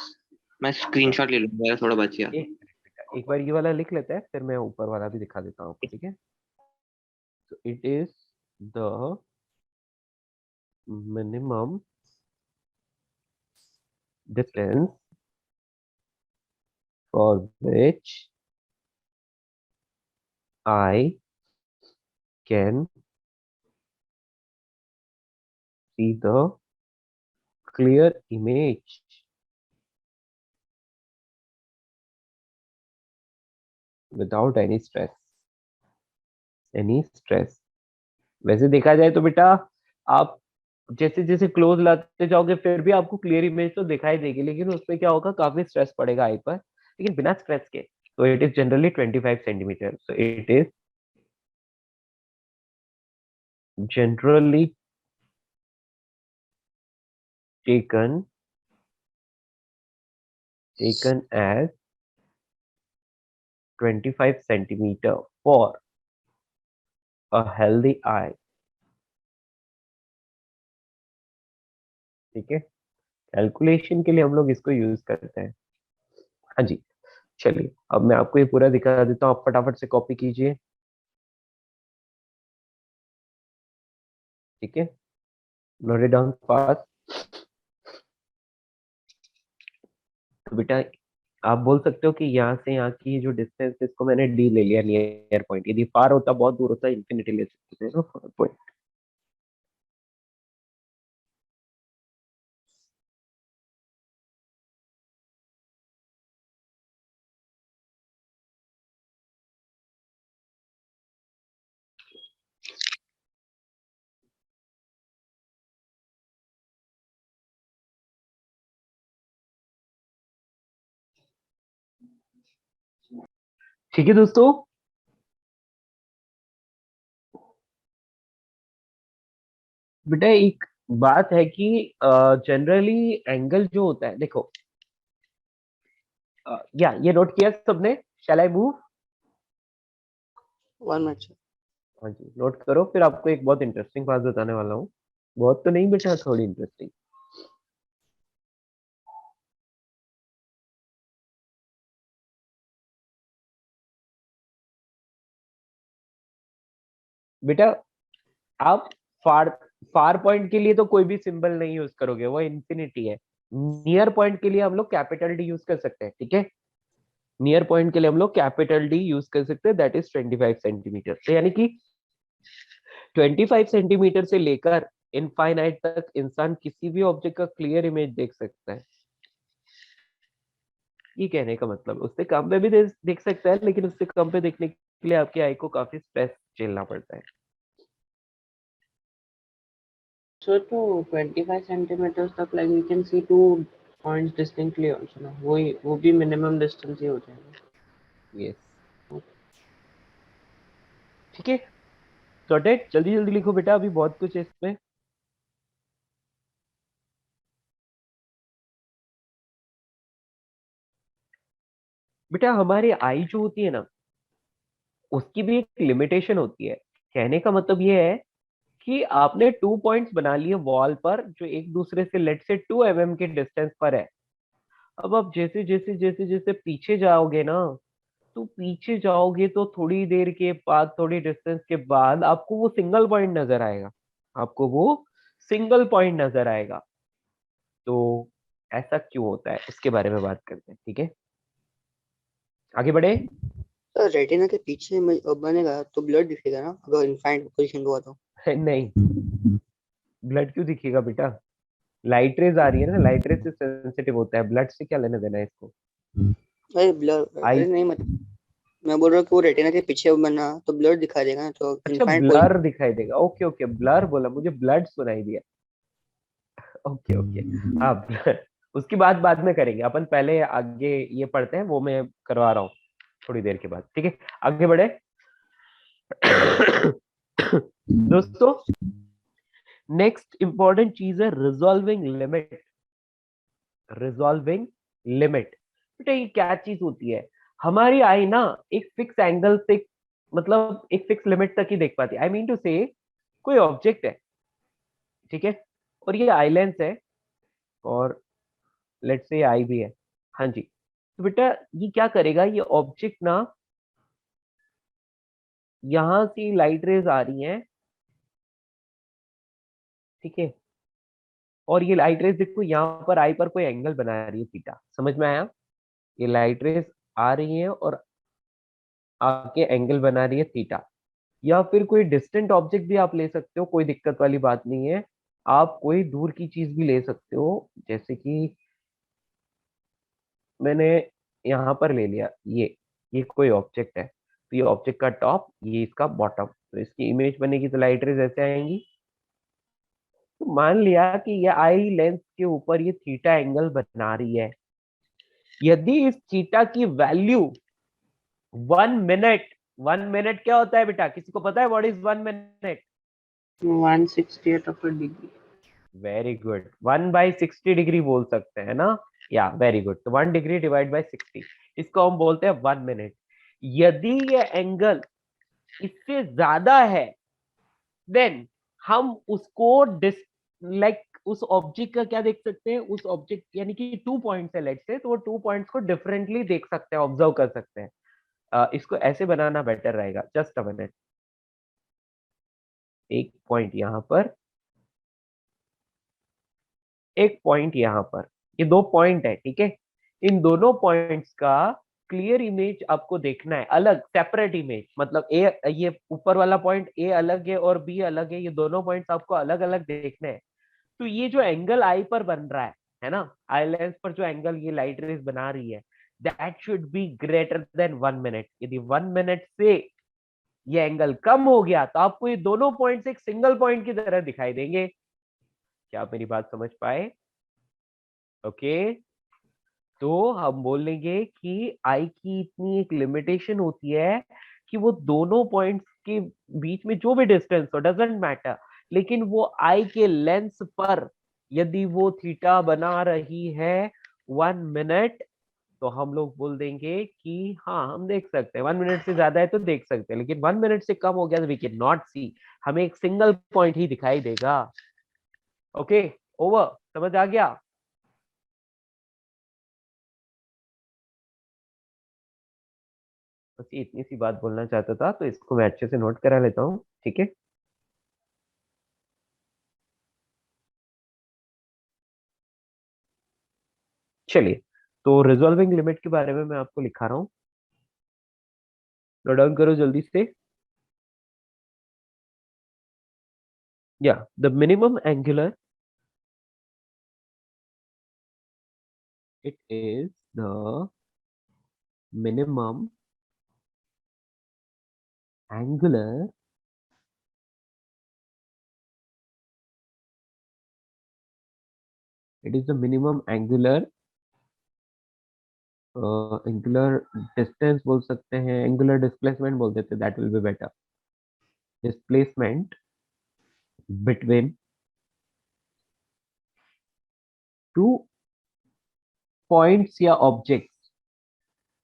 मैं स्क्रीनशॉट ले लूंगा, थोड़ा बच गया। एक बार ये वाला लिख लेते हैं, फिर मैं ऊपर वाला भी दिखा देता हूँ आपको, ठीक है। तो it is the minimum distance for which I can see the clear image without any stress. Any stress. वैसे देखा जाए तो बेटा, आप जैसे जैसे क्लोज लाते जाओगे फिर भी आपको क्लियर इमेज तो दिखाई देगी, लेकिन उसमें क्या होगा, काफी स्ट्रेस पड़ेगा आई पर, लेकिन बिना स्ट्रेस के। तो it is generally 25 centimetre, so it is generally taken as 25 centimeter for a healthy eye। ठीक है, कैलकुलेशन के लिए हम लोग इसको यूज करते हैं। हाँ जी, चलिए अब मैं आपको ये पूरा दिखा देता हूँ, आप फटाफट से कॉपी कीजिए। ठीक है, नोट इट डाउन फास्ट। तो बेटा आप बोल सकते हो कि यहाँ से यहाँ की जो डिस्टेंस, इसको मैंने डी ले लिया, नियर पॉइंट। यदि फार होता, बहुत दूर होता, इंफिनिटी ले सकते थे ना फार पॉइंट। ठीक है दोस्तों, बेटा एक बात है कि जनरली एंगल जो होता है, देखो या ये नोट किया सबने? शैल आई मूव? 1 मिनट। हाँ जी, नोट करो, फिर आपको एक बहुत इंटरेस्टिंग बात बताने वाला हूँ। बहुत तो नहीं बेटा, थोड़ी इंटरेस्टिंग। बेटा आप फार फार पॉइंट के लिए तो कोई भी सिंबल नहीं यूज करोगे, वो इंफिनिटी है। नियर पॉइंट के लिए हम लोग कैपिटल डी यूज कर सकते हैं, ठीक है। नियर पॉइंट के लिए हम लोग कैपिटल डी यूज कर सकते हैं, दैट इज 25 सेंटीमीटर। तो यानी कि 25 सेंटीमीटर से लेकर इनफाइनाइट तक इंसान किसी भी ऑब्जेक्ट का क्लियर इमेज देख सकता है। ये कहने का मतलब, उससे कम पे भी देख सकता है, लेकिन उससे कम पे देखने के लिए आपकी आई को काफी स्ट्रेस झेलना पड़ता है। So to 25 centimeters तक like we can see two points distinctly also ना, वो भी minimum distance ही हो जाएगा। यस, ठीक है, सॉर्टेड। जल्दी जल्दी लिखो बेटा, अभी बहुत कुछ है इसमें। बेटा हमारी आई जो होती है ना, उसकी भी एक लिमिटेशन होती है। कहने का मतलब ये है कि आपने 2 पॉइंट्स बना लिए वॉल पर, जो एक दूसरे से लेट से 2 mm के डिस्टेंस पर है। अब आप जैसे जैसे जैसे जैसे पीछे जाओगे ना, तो पीछे जाओगे तो थोड़ी देर के बाद, थोड़ी डिस्टेंस के बाद आपको वो सिंगल पॉइंट नजर आएगा। आपको वो सिंगल पॉइंट नजर आएगा। तो ऐसा क्यों होता है, उसके बारे में बात करते हैं, ठीक है। आगे बढ़े। सर रेटिना के पीछे बनेगा तो ब्लड दिखेगा ना, अगर इनफाइनाइट पोजीशन हुआ तो? नहीं, ब्लड क्यों दिखेगा बेटा? लाइट रेज आ रही है ना, लाइट रेज से सेंसिटिव होता है, ब्लड से क्या लेना देना है इसको। अरे ब्लर, आई, अरे नहीं मत, मैं बोल रहा हूँ कि वो रेटिना के पीछे बना तो ब्लर दिखा देगा ना, तो अच्छा इनफाइनाइट पोजीशन। ब्लर दिखाई देगा, ओके ओके, ब्लर बोला, मुझे ब्लड सुनाई दिया। ओके ओके, हाँ blur। उसकी बात बाद में करेंगे अपन, पहले आगे ये पढ़ते हैं, वो मैं करवा रहा हूँ थोड़ी देर के बाद, ठीक है। आगे बढ़े। दोस्तों नेक्स्ट इंपॉर्टेंट चीज है रिजॉल्विंग लिमिट। रिजॉल्विंग लिमिट, बेटा ये क्या चीज होती है? हमारी आई ना एक फिक्स एंगल से, मतलब एक फिक्स लिमिट तक ही देख पाती है। आई मीन टू से, कोई ऑब्जेक्ट है, ठीक है, और ये आई लेंस है, और लेट्स से आई भी है। हाँ जी, तो बेटा ये क्या करेगा, ये ऑब्जेक्ट ना, यहां से लाइट रेज आ रही हैं, ठीक है, और ये लाइट रेज देखो यहाँ पर आई पर कोई एंगल बना रही है थीटा, समझ में आया? ये लाइट रेज आ रही है और आके एंगल बना रही है थीटा। या फिर कोई डिस्टेंट ऑब्जेक्ट भी आप ले सकते हो, कोई दिक्कत वाली बात नहीं है। आप कोई दूर की चीज भी ले सकते हो, जैसे कि मैंने यहाँ पर ले लिया, ये कोई ऑब्जेक्ट है, तो ये ऑब्जेक्ट का टॉप, ये इसका बॉटम, तो इसकी इमेज बनेगी तो लाइट रेज ऐसे आएंगी। तो मान लिया कि ये आई लेंस के ऊपर ये थीटा एंगल बना रही है। यदि इस थीटा की वैल्यू 1 मिनट, 1 मिनट क्या होता है बेटा, किसी को पता है what is 1 minute? 1/68 of a degree. Very good, 1/60 degree बोल सकते हैं ना, या वेरी गुड, तो 1 डिग्री डिवाइड बाई 60, इसको हम बोलते हैं 1 मिनट। यदि ये एंगल इससे ज्यादा है, देन हम उसको लाइक उस ऑब्जेक्ट का क्या देख सकते हैं, उस ऑब्जेक्ट यानी कि 2 पॉइंट्स है लेट से, तो वो 2 पॉइंट्स को डिफरेंटली देख सकते हैं, ऑब्जर्व कर सकते हैं। इसको ऐसे बनाना बेटर रहेगा, जस्ट अ मिनट। एक पॉइंट यहाँ पर, एक पॉइंट यहाँ पर, ये 2 पॉइंट है, ठीक है। इन दोनों पॉइंट्स का क्लियर इमेज आपको देखना है, अलग सेपरेट इमेज, मतलब ए, ये ऊपर वाला पॉइंट ए अलग है और बी अलग है, ये दोनों पॉइंट्स आपको अलग अलग देखने हैं। तो ये जो एंगल आई पर बन रहा है ना, आई लेंस पर जो एंगल ये लाइट रेज बना रही है, that should be greater than 1 minute. यदि 1 मिनट से ये एंगल कम हो गया तो आपको ये दोनों पॉइंट्स एक सिंगल पॉइंट की तरह दिखाई देंगे। क्या आप मेरी बात समझ पाए? ओके, तो हम बोलेंगे कि आई की इतनी एक लिमिटेशन होती है कि वो दोनों पॉइंट्स के बीच में जो भी डिस्टेंस हो, डजेंट मैटर, लेकिन वो आई के लेंस पर यदि वो थीटा बना रही है 1 मिनट, तो हम लोग बोल देंगे कि हाँ हम देख सकते हैं, 1 मिनट से ज्यादा है तो देख सकते हैं, लेकिन 1 मिनट से कम हो गया तो वी कैन नॉट सी, हमें एक सिंगल पॉइंट ही दिखाई देगा। ओके, ओवर, समझ आ गया? बस ये इतनी सी बात बोलना चाहता था, तो इसको मैं अच्छे से नोट करा लेता हूँ, ठीक है। चलिए, तो रिजॉल्विंग लिमिट के बारे में मैं आपको लिखा रहा हूँ, नोट डाउन करो जल्दी से। या the minimum angular, it is the minimum angular, it is the minimum angular, angular distance बोल सकते हैं, एंगुलर डिस्प्लेसमेंट बोल देते हैं, that will be better. Displacement between two points या ऑब्जेक्ट्स,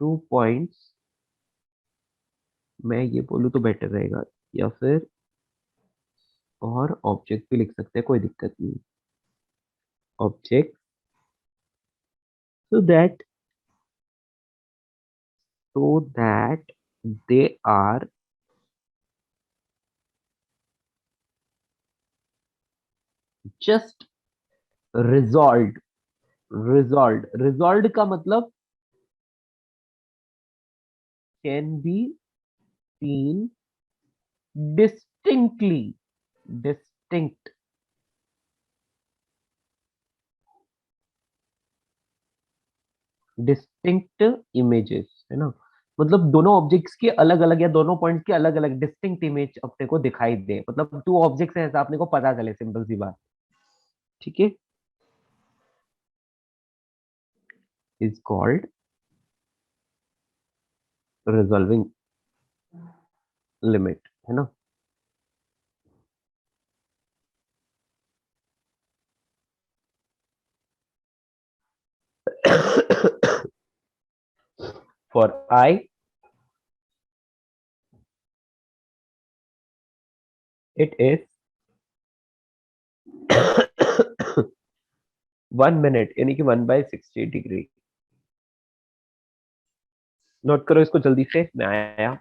2 पॉइंट्स, मैं ये बोलूँ तो बेटर रहेगा, या फिर और ऑब्जेक्ट भी लिख सकते हैं, कोई दिक्कत नहीं। Object, so that so that they are just resolved, resolved का मतलब can be seen distinctly, distinct, distinct images, है ना, मतलब दोनों ऑब्जेक्ट्स की अलग अलग या दोनों पॉइंट्स की अलग अलग डिस्टिंक्ट इमेज अपने को दिखाई दे, मतलब 2 ऑब्जेक्ट्स हैं ऐसा अपने को पता चले, सिंपल सी बात, ठीक है, इज कॉल्ड रिजॉल्विंग लिमिट, है ना। For I it is 1 minute यानी कि 1/60 डिग्री, नोट करो इसको जल्दी से, मैं आया।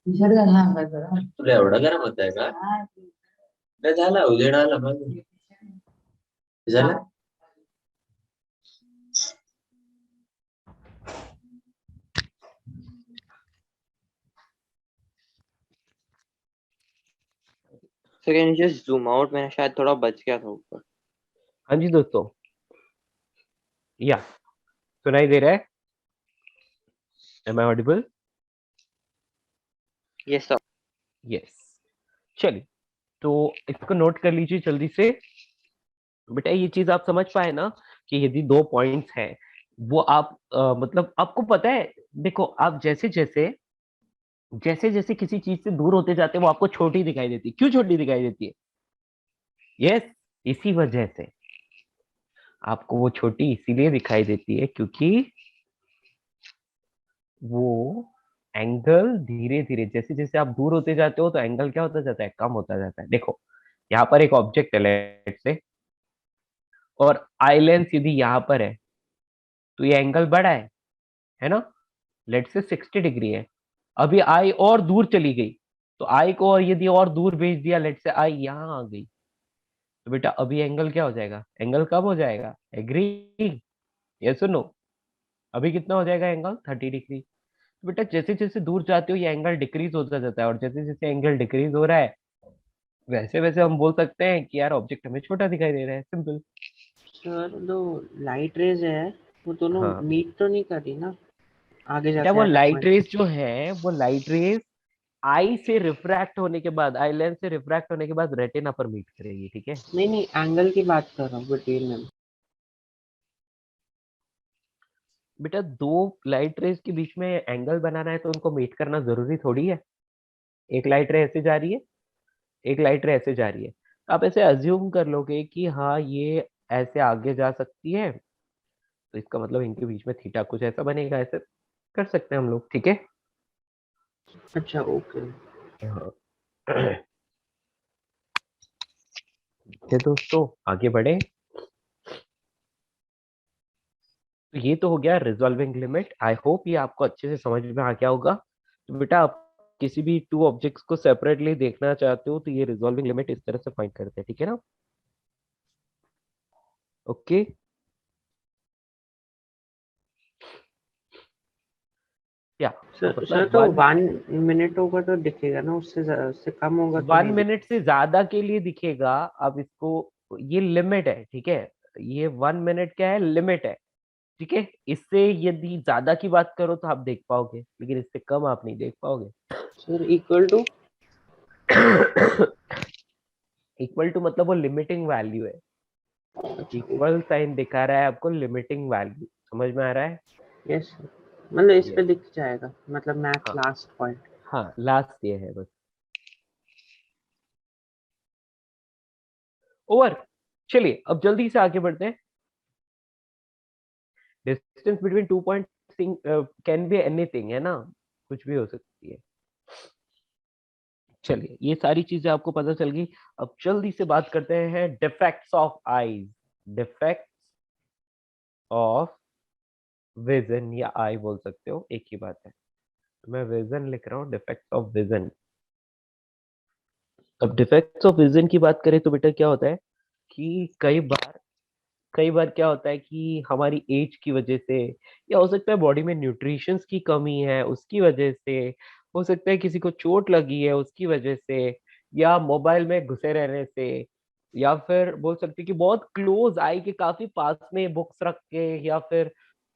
तुला एवढं गरम होत आहे का? नाही झाला, उजेड आला मग झालं. So can you just zoom out? मैंने शायद थोड़ा बच गया था ऊपर। हाँ जी दोस्तों, या सुनाई दे रहा है? Am I audible? Yes sir. Yes. चलिए, तो इसको नोट कर लीजिए जल्दी से। बेटा ये चीज आप समझ पाए ना कि यदि दो पॉइंट्स हैं, वो आप मतलब आपको पता है, देखो आप जैसे जैसे जैसे जैसे किसी चीज से दूर होते जाते हैं, वो आपको छोटी दिखाई देती है। क्यों छोटी दिखाई देती है? यस, इसी वजह से आपको वो छोटी इसीलिए दिखाई देती है क्योंकि वो एंगल धीरे धीरे, जैसे जैसे आप दूर होते जाते हो तो एंगल क्या होता जाता है, कम होता जाता है। देखो यहाँ पर एक ऑब्जेक्ट है लेट से, और आई लेंस यदि यहाँ पर है तो ये एंगल बड़ा है ना, लेट से 60 डिग्री है। अभी आई और दूर चली गई, तो आई को और यदि और दूर भेज दिया, लेट से आई यहाँ आ गई, तो बेटा अभी एंगल क्या हो जाएगा, एंगल कम हो जाएगा। एग्री? यस और नो? अभी कितना हो जाएगा एंगल, 30 डिग्री। तो बेटा जैसे जैसे दूर जाते हो ये एंगल डिक्रीज होता जाता है, और जैसे जैसे एंगल डिक्रीज हो रहा है वैसे वैसे हम बोल सकते हैं कि यार ऑब्जेक्ट हमें छोटा दिखाई दे रहा है। सिंपल। सर जो लाइट रेज है वो दोनों हाँ मीट तो नहीं कर रही ना आगे बेटा, जाते वो आते लाइट पॉइंट? रेस जो है, वो लाइट रेस आई से रिफ्रैक्ट होने के बाद, आई लेंस से रिफ्रैक्ट होने के बाद रेटिना पर मीट करेगी, ठीक है? नहीं नहीं, एंगल की बात कर रहा हूँ बिटवीन में। बेटा दो लाइट रेस के बीच में एंगल बनाना है तो उनको मीट करना जरूरी थोड़ी है। एक लाइट रे ऐसे जा रही है, एक लाइट रे ऐसे जा रही है, तो आप ऐसे अज्यूम कर लोगे कि हाँ ये ऐसे आगे जा सकती है, तो इसका मतलब इनके बीच में थीटा कुछ ऐसा बनेगा, ऐसे कर सकते हैं हम लोग, ठीक है? अच्छा ओके। हाँ। ठीक है दोस्तों, आगे बढ़े। तो ये तो हो गया रिजॉल्विंग लिमिट। आई होप ये आपको अच्छे से समझ में आ गया होगा। तो बेटा आप किसी भी टू ऑब्जेक्ट्स को सेपरेटली देखना चाहते हो तो ये रिजॉल्विंग लिमिट इस तरह से फाइंड करते हैं, ठीक है ना? ओके। क्या तो सर सर मतलब तो वन 1 मिनट होगा तो दिखेगा ना, उससे कम होगा तो वन नहीं दिखेगा? मिनट से ज्यादा के लिए दिखेगा। अब इसको, ये लिमिट है, ठीक है? ये 1 मिनट क्या है, लिमिट है, ठीक है? इससे यदि ज्यादा की बात करो तो आप देख पाओगे, लेकिन इससे कम आप नहीं देख पाओगे। Sir equal to? Equal to मतलब वो लिमिटिंग वैल्यू है। अच्छा इक्वल साइन दिखा रहा है आपको लिमिटिंग वैल्यू, समझ में आ रहा है? यस सर, मतलब इस पे यस। दिख जाएगा, मतलब मैक्स हाँ लास्ट पॉइंट। हाँ, लास्ट ये है बस। ओवर। चलिए अब जल्दी से आगे बढ़ते हैं। Distance between two point can be anything, है ना, कुछ भी हो सकती है। चलिए ये सारी चीजें आपको पता चल गई। अब जल्दी से बात करते हैं defects of eyes. Defects of vision, या आई बोल सकते हो, एक ही बात है। तो मैं विजन लिख रहा हूँ, डिफेक्ट्स ऑफ विजन। अब डिफेक्ट्स ऑफ विजन की बात करें तो बेटा क्या होता है कि कई बार क्या होता है कि हमारी एज की वजह से, या हो सकता है बॉडी में न्यूट्रिशंस की कमी है उसकी वजह से, हो सकता है किसी को चोट लगी है उसकी वजह से, या मोबाइल में घुसे रहने से, या फिर बोल सकते हैं कि बहुत क्लोज आई के काफी पास में बुक्स रख के या फिर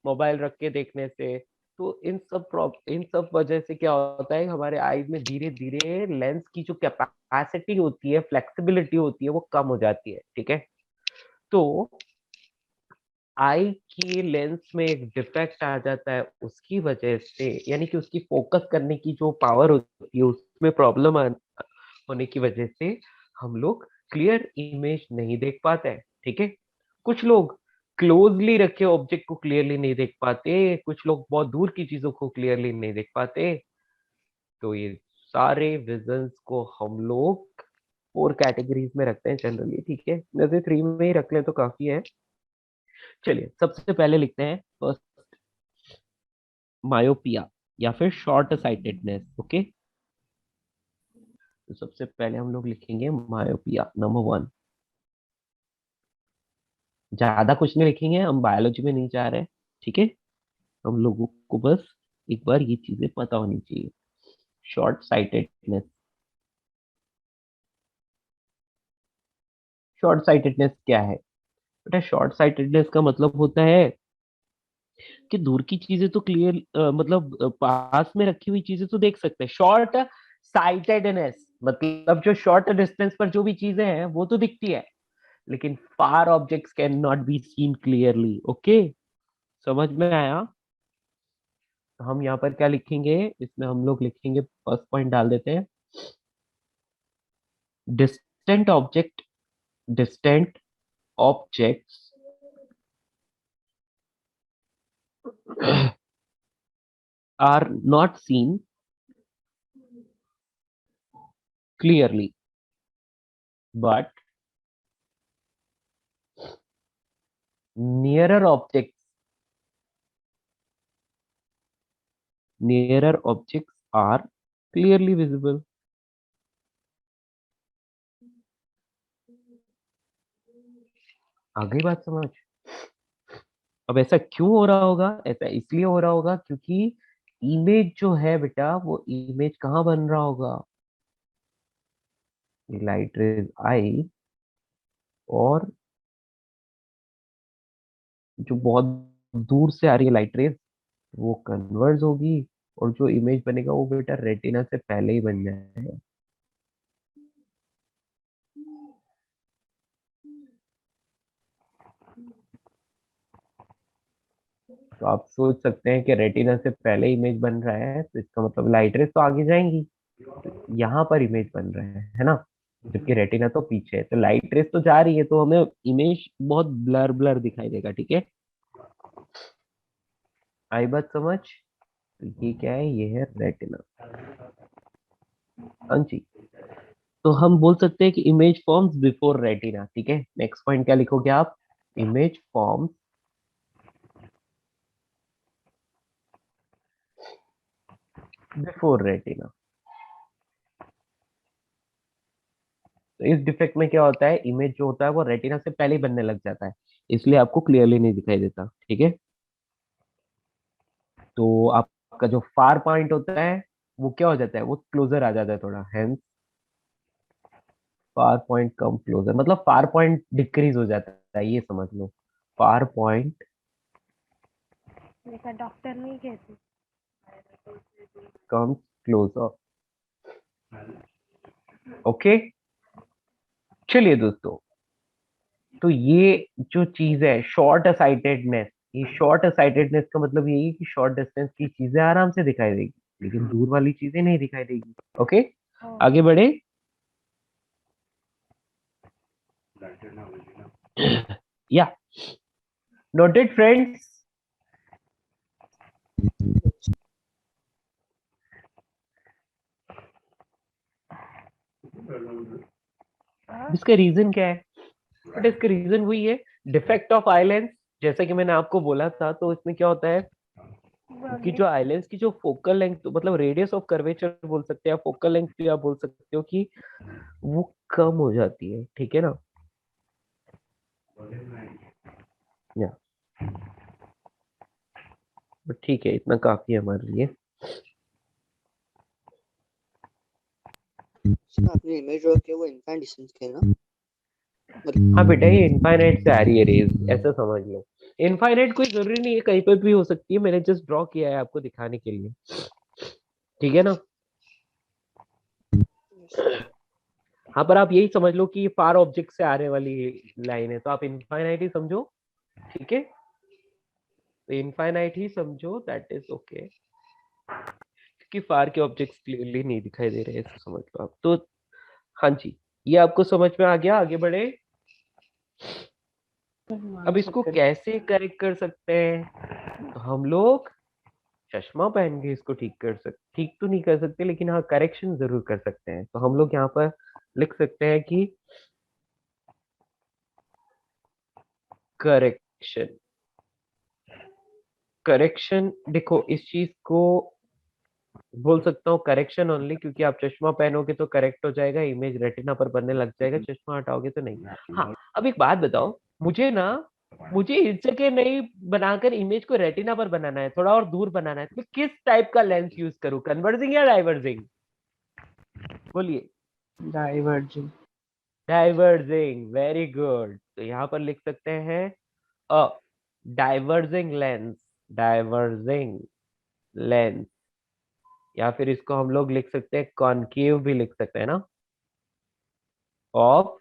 मोबाइल रख के देखने से, तो इन सब वजह से क्या होता है, हमारे आईज में धीरे धीरे लेंस की जो कैपेसिटी होती है, फ्लेक्सिबिलिटी होती है, वो कम हो जाती है। ठीक है, तो आई के लेंस में एक डिफेक्ट आ जाता है उसकी वजह से, यानी कि उसकी फोकस करने की जो पावर होती है उसमें प्रॉब्लम होने की वजह से हम लोग क्लियर इमेज नहीं देख पाते हैं। ठीक है, कुछ लोग क्लोजली रखे ऑब्जेक्ट को क्लियरली नहीं देख पाते, कुछ लोग बहुत दूर की चीजों को क्लियरली नहीं देख पाते। तो ये सारे विजन्स को हम लोग 4 कैटेगरीज में रखते हैं जनरली। ठीक है, वैसे 3 में ही रख लें तो काफी है। चलिए सबसे पहले लिखते हैं फर्स्ट, मायोपिया या फिर शॉर्ट साइटेडनेस। ओके, तो सबसे पहले हम लोग लिखेंगे मायोपिया नंबर 1। ज्यादा कुछ नहीं लिखेंगे, हम बायोलॉजी में नहीं जा रहे हैं। ठीक है, हम लोगों को बस एक बार ये चीजें पता होनी चाहिए। शॉर्ट साइटेडनेस, शॉर्ट साइटेडनेस क्या है बेटा? शॉर्ट साइटेडनेस का मतलब होता है कि दूर की चीजें तो क्लियर, मतलब पास में रखी हुई चीजें तो देख सकते हैं। शॉर्ट साइटेडनेस मतलब जो शॉर्ट डिस्टेंस पर जो भी चीजें हैं वो तो दिखती है, लेकिन far objects can not be seen clearly. Okay, समझ में आया? तो हम यहाँ पर क्या लिखेंगे, इसमें हम लोग लिखेंगे, फर्स्ट पॉइंट डाल देते हैं, distant object, distant objects are not seen clearly, but nearer objects, nearer objects are clearly visible. आ गई बात समझ? अब ऐसा क्यों हो रहा होगा? ऐसा इसलिए हो रहा होगा क्योंकि इमेज जो है बेटा, वो इमेज कहाँ बन रहा होगा? लाइट रेज आई और जो बहुत दूर से आ रही है लाइट रेज, वो कन्वर्ज होगी, और जो इमेज बनेगा वो बेटा रेटिना से पहले ही बन जाएगा। तो आप सोच सकते हैं कि रेटिना से पहले इमेज बन रहा है, तो इसका मतलब लाइट रेज तो आगे जाएंगी, तो यहाँ पर इमेज बन रहा है ना, जबकि रेटिना तो पीछे है। तो लाइट रेज तो जा रही है, तो हमें इमेज बहुत ब्लर ब्लर दिखाई देगा। ठीक है, आई बात समझ? तो ये क्या है? ये है रेटिना। हाँ जी, तो हम बोल सकते हैं कि इमेज फॉर्म्स बिफोर रेटिना। ठीक है, नेक्स्ट पॉइंट क्या लिखोगे आप? Image forms before retina. तो इस डिफेक्ट में क्या होता है, इमेज जो होता है वो रेटिना से पहले ही बनने लग जाता है, इसलिए आपको क्लियरली नहीं दिखाई देता। ठीक है, तो आपका जो फार पॉइंट होता है वो क्या हो जाता है, वो क्लोजर आ जाता है थोड़ा, hence far point come closer, मतलब फार पॉइंट डिक्रीज हो जाता है, ये समझ लो। फार पॉइंट देखा डॉक्टर नहीं कहती। Come closer. ओके, चलिए दोस्तों, तो ये जो चीज है शॉर्ट साइटेडनेस, ये शॉर्ट साइटेडनेस का मतलब यही है कि शॉर्ट डिस्टेंस की चीजें आराम से दिखाई देगी, लेकिन दूर वाली चीजें नहीं दिखाई देगी। ओके, आगे बढ़े। या नोटेड फ्रेंड्स? इसका रीजन क्या है? बट इसका रीजन वही है, डिफेक्ट ऑफ आईलेंस। जैसा कि मैंने आपको बोला था, तो इसमें क्या होता है कि जो आईलेंस की जो फोकल लेंथ, मतलब रेडियस ऑफ कर्वेचर बोल सकते हैं, फोकल लेंथ भी आप बोल सकते हो, कि वो कम हो जाती है। ठीक है ना? या बट ठीक है, इतना काफी है हमारे लिए। आपने इमेज ड्रॉ किया वो इनफाइनाइट डिस्टेंस के ना, हाँ बेटा, ये इनफाइनाइट से आ रही है रेज, ऐसा समझ लो। इनफाइनाइट कोई जरूरी नहीं है, कहीं पर भी हो सकती है, मैंने जस्ट ड्रॉ किया है आपको दिखाने के लिए, ठीक है ना। Yes. हाँ, पर आप यही समझ लो कि ये फार ऑब्जेक्ट से आने वाली लाइन है, तो आप इनफाइनाइट ही समझो, ठीक है, तो इनफाइनाइट ही समझो, दैट इज ओके, क्योंकि फार के ऑब्जेक्ट्स क्लियरली नहीं दिखाई दे रहे हैं, ऐसा समझ लो आप तो। हाँ जी, ये आपको समझ में आ गया, आगे बढ़े। अब इसको कैसे करेक्ट कर सकते हैं, तो हम लोग चश्मा पहन के इसको ठीक तो नहीं कर सकते, लेकिन हाँ करेक्शन जरूर कर सकते हैं। तो हम लोग यहाँ पर लिख सकते हैं कि करेक्शन, करेक्शन देखो इस चीज को बोल सकता हूँ करेक्शन ओनली, क्योंकि आप चश्मा पहनोगे तो करेक्ट हो जाएगा, इमेज रेटिना पर बनने लग जाएगा, चश्मा हटाओगे तो नहीं। हाँ, अब एक बात बताओ, मुझे इस जगह नहीं बनाकर इमेज को रेटिना पर बनाना है, थोड़ा और दूर बनाना है, तो मैं किस टाइप का लेंस यूज करूँ, कन्वर्जिंग या डाइवर्जिंग, बोलिए। डाइवर्जिंग। Diverging, very good. तो यहाँ पर लिख सकते हैं अ डाइवर्जिंग लेंस, डाइवर्जिंग लेंस, या फिर इसको हम लोग लिख सकते हैं कॉनकेव भी लिख सकते हैं ना, ऑफ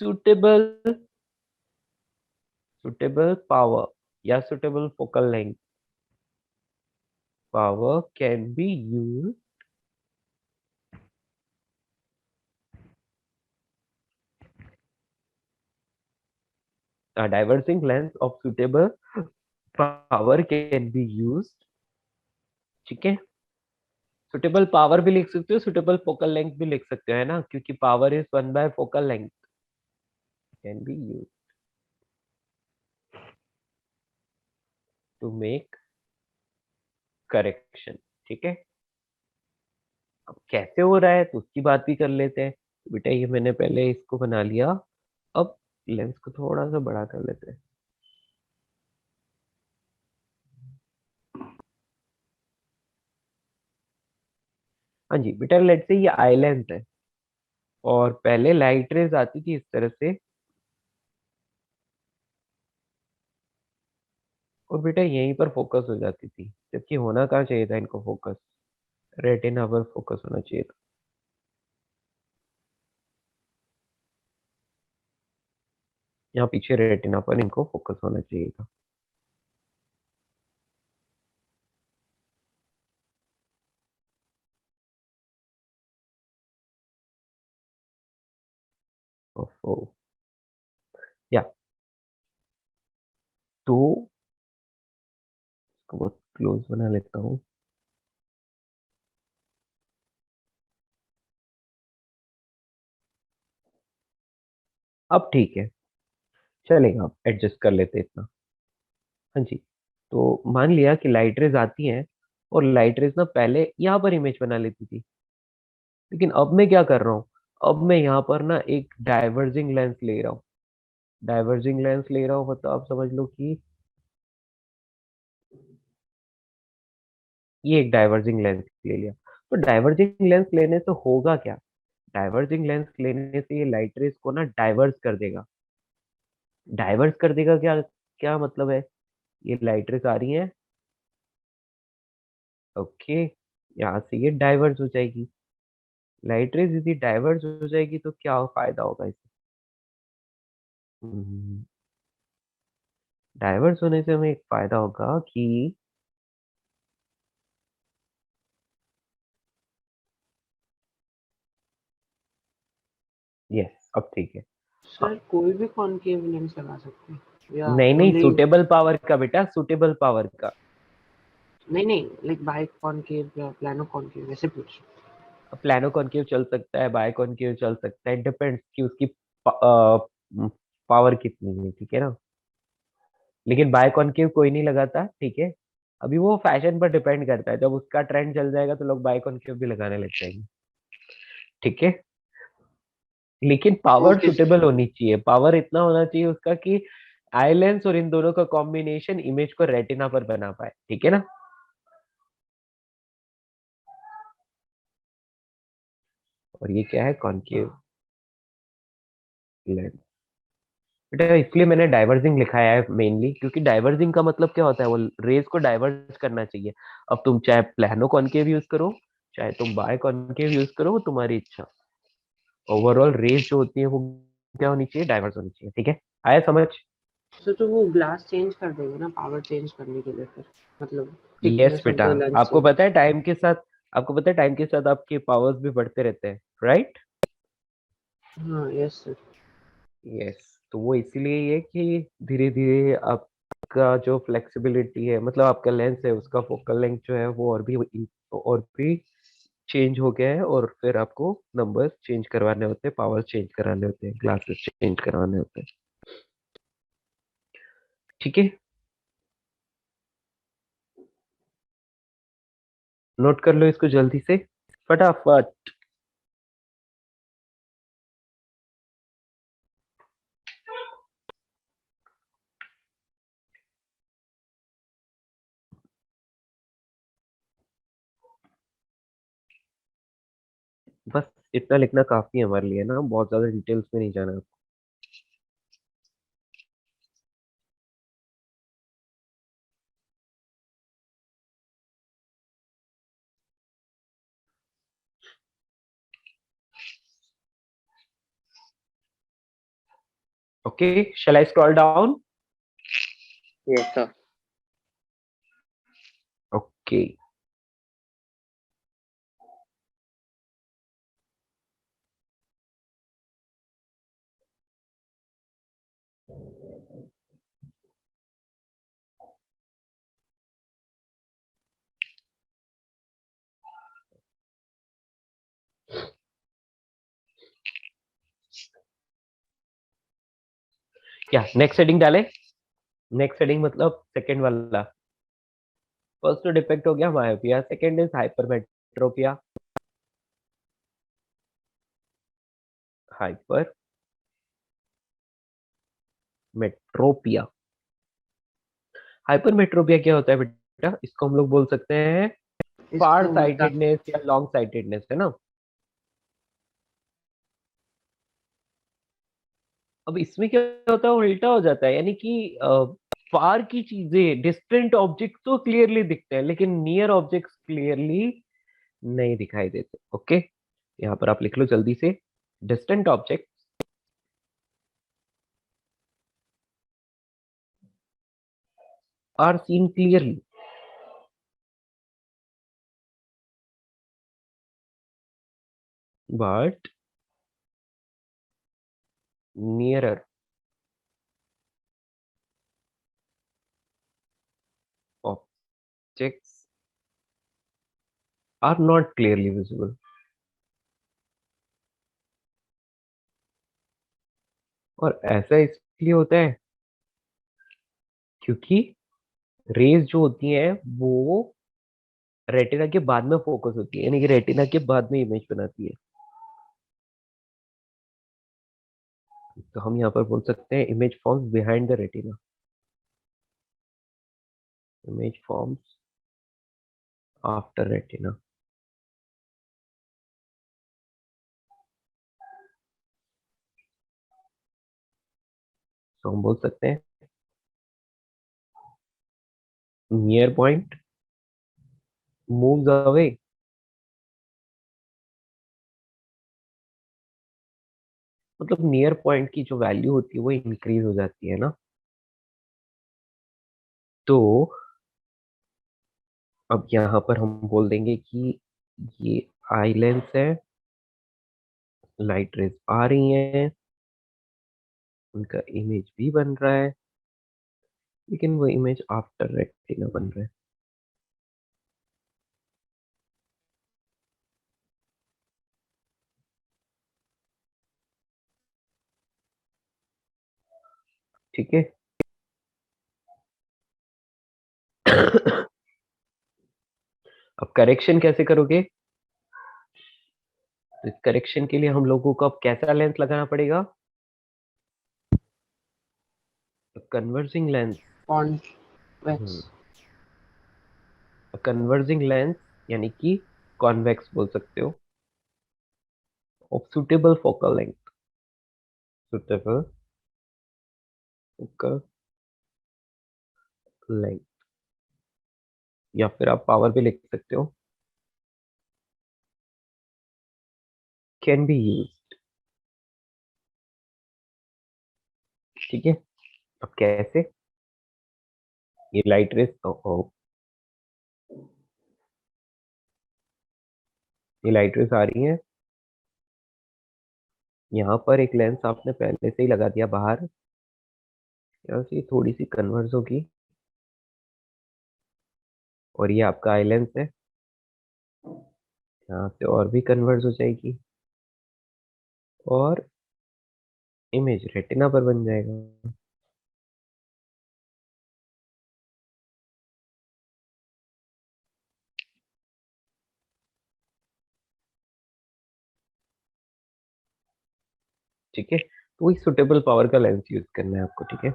सुटेबल सुटेबल पावर या suitable focal length, power can be use diverging length of suitable power can be used, ठीक है। सुटेबल पावर भी लिख सकते हो, सुटेबल फोकल लेंथ भी लिख सकते हो, है ना, क्योंकि power is 1 by focal length, can be use to make correction, ठीक है। अब कैसे हो रहा है तो उसकी बात भी कर लेते हैं। तो बेटा ये मैंने पहले इसको बना लिया, अब लेंस को थोड़ा सा बड़ा कर लेते हैं। हाँ जी बेटा, लेट से ये आई लेंस है, और पहले लाइट रेज आती थी इस तरह से, और बेटा यहीं पर फोकस हो जाती थी, जबकि होना कहाँ चाहिए था इनको फोकस, रेटिना पर फोकस होना चाहिए था। यहाँ पीछे रेटिना पर इनको फोकस होना चाहिए था। ओफो, या तो इसको बहुत क्लोज बना लेता हूँ। अब ठीक है, चलेगा, अब एडजस्ट कर लेते हैं इतना। हाँ जी, तो मान लिया कि लाइट रेज आती हैं, और लाइट रेज ना पहले यहाँ पर इमेज बना लेती थी, लेकिन अब मैं क्या कर रहा हूँ, अब मैं यहाँ पर ना एक डाइवर्जिंग लेंस ले रहा हूँ। डाइवर्जिंग लेंस ले रहा हूँ मतलब आप समझ लो कि ये एक डाइवर्जिंग लेंस ले लिया। तो डाइवर्जिंग लेंस लेने से होगा क्या, डाइवर्जिंग लेंस लेने से ये लाइट रेज को ना डाइवर्स कर देगा। डाइवर्स कर देगा क्या, क्या मतलब है, ये लाइट रेज आ रही है, ओके, यहाँ से ये डाइवर्स हो जाएगी। लाइट रेज यदि डाइवर्स हो जाएगी तो क्या फायदा होगा इससे, डाइवर्स होने से हमें एक फायदा होगा कि यस, अब ठीक है। सर कोई भी कॉनकेव लेंस लगा सकते हैं या नहीं नहीं, ओनली? सुटेबल पावर का बेटा, सुटेबल पावर का। नहीं नहीं, लाइक बाय कॉनकेव या प्लानो कॉनकेव वैसे पूछ। प्लानो कॉनकेव चल सकता है, बाय कॉनकेव चल सकता है, डिपेंड्स कि उसकी पावर कितनी है, ठीक है ना। लेकिन बाय कॉनकेव कोई नहीं लगाता, ठीक है। अभी वो फैशन पर डिपेंड करता है, जब उसका ट्रेंड चल जाएगा तो लोग बाय कॉनकेव भी लगाने लग जाएंगे, ठीक है। लेकिन पावर ओके सर। सुटेबल होनी चाहिए, पावर इतना होना चाहिए उसका कि आई लेंस और इन दोनों का कॉम्बिनेशन इमेज को रेटिना पर बना पाए, ठीक है ना। और ये क्या है, कॉनकेव लेंस, बेटा इसलिए मैंने डाइवर्जिंग लिखा है मेनली, क्योंकि डाइवर्जिंग का मतलब क्या होता है, वो रेज को डाइवर्ज करना चाहिए। अब तुम चाहे प्लानो कॉनकेव यूज करो, चाहे तुम बाय कॉनकेव यूज करो, वो तुम्हारी इच्छा। ओवरऑल रेज जो होती है वो क्या होनी चाहिए, डाइवर्स होनी चाहिए। ठीक है, आया समझ? तो वो ग्लास चेंज कर देंगे ना पावर चेंज करने के लिए फिर, मतलब यस थिकनेस ऑफ बेटा, द लेंस आपको चेंज। पता है टाइम के साथ, आपको पता है टाइम के साथ आपके पावर्स भी बढ़ते रहते हैं, राइट? हाँ यस सर। यस, तो वो इसीलिए ये कि धीरे धीरे आपका जो फ्लेक्सिबिलिटी है, मतलब आपका लेंस है उसका फोकल लेंथ जो है वो और भी चेंज हो गया है, और फिर आपको नंबर्स चेंज करवाने होते हैं, पावर चेंज कराने होते हैं, ग्लासेस चेंज करवाने होते हैं। ठीक है, नोट कर लो इसको जल्दी से, फटाफट। बस इतना लिखना काफी है हमारे लिए ना, बहुत ज्यादा डिटेल्स में नहीं जाना। Okay, shall I scroll down? Yes, sir. Okay, क्या नेक्स्ट हेडिंग डाले? नेक्स्ट हेडिंग मतलब सेकंड वाला। फर्स्ट तो डिफेक्ट हो गया myopia, second is hypermetropia. Hypermetropia, hypermetropia क्या होता है बेटा, इसको हम लोग बोल सकते हैं फार इसको उल्टा। साइटेडनेस या लॉन्ग साइटेडनेस, है ना? अब इसमें क्या होता है, उल्टा हो जाता है, यानी कि फार की चीजें, डिस्टेंट ऑब्जेक्ट तो क्लियरली दिखते हैं, लेकिन नियर ऑब्जेक्ट्स क्लियरली नहीं दिखाई देते। ओके, यहाँ पर आप लिख लो जल्दी से, distant object are seen clearly but nearer objects are not clearly visible. और ऐसा इसलिए होता है क्योंकि रेज जो होती हैं वो रेटिना के बाद में फोकस होती है, यानी कि रेटिना के बाद में इमेज बनाती है। तो हम यहाँ पर बोल सकते हैं image forms behind the retina, image forms after retina. तो हम बोल सकते हैं नियर पॉइंट मूव्स अवे, मतलब नियर पॉइंट की जो वैल्यू होती है वो इंक्रीज हो जाती है ना। तो अब यहाँ पर हम बोल देंगे कि ये आई लेंस है, लाइट रेज आ रही हैं, उनका इमेज भी बन रहा है, लेकिन वो इमेज आफ्टर रेटिना बन रहा है। ठीक है। अब करेक्शन कैसे करोगे? तो इस करेक्शन के लिए हम लोगों को अब कैसा लेंस लगाना पड़ेगा? Converging lens. Convex. Converging lens यानी कि कॉन्वेक्स बोल सकते हो, of suitable focal length, suitable focal length, या फिर आप पावर भी लिख सकते हो, कैन बी यूज। ठीक है, अब कैसे, ये लाइट रेस, ये लाइट रेस आ रही है, यहाँ पर एक लेंस आपने पहले से ही लगा दिया बाहर, यहाँ से थोड़ी सी कन्वर्स होगी, और ये आपका आई लेंस है, यहाँ से और भी कन्वर्स हो जाएगी, और इमेज रेटिना पर बन जाएगा। ठीक है, तो वही सुटेबल पावर का लेंस यूज करना है आपको। ठीक है,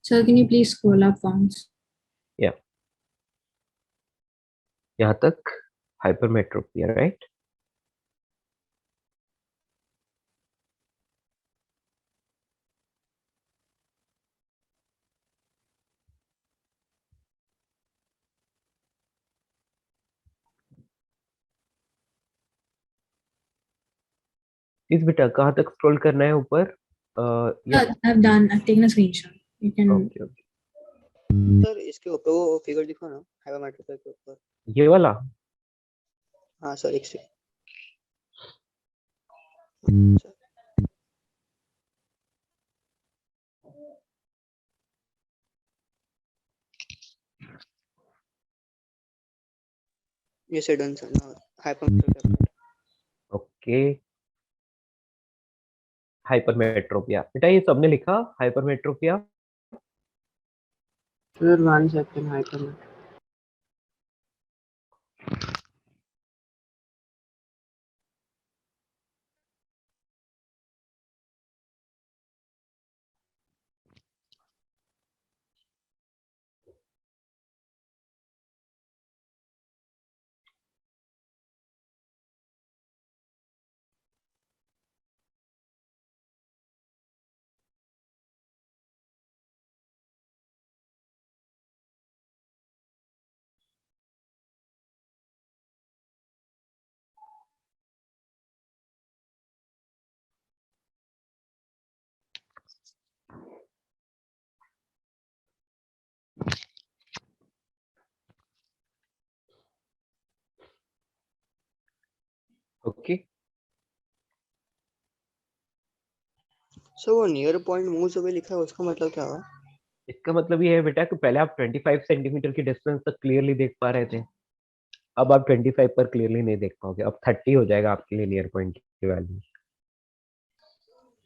Sir, can you please scroll up once? या यहाँ तक हाइपरमेट्रोपिया, राइट। इस बेटा कहाँ तक स्क्रॉल करना है ऊपर? या I've done. I've taken a screenshot. You can. Okay okay, sir इसके ऊपर वो फिगर दिखो ना, हाइपरमेट्रिक के ऊपर। ये वाला। हाँ सर, एक से ये से डन सर ना, हाइपरमेट्रिक। ओके, हाइपरमेट्रोपिया बेटा, ये सबने लिखा hypermetropia. Sir 1 second, hyper okay, sir वो नियर पॉइंट मूव्स अवे लिखा है, उसका मतलब क्या हुआ? इसका मतलब ये है बेटा कि पहले आप 25 सेंटीमीटर की डिस्टेंस तक क्लियरली देख पा रहे थे, अब आप 25 पर क्लियरली नहीं देख पाओगे, अब 30 हो जाएगा आपके लिए नियर पॉइंट की वैल्यू।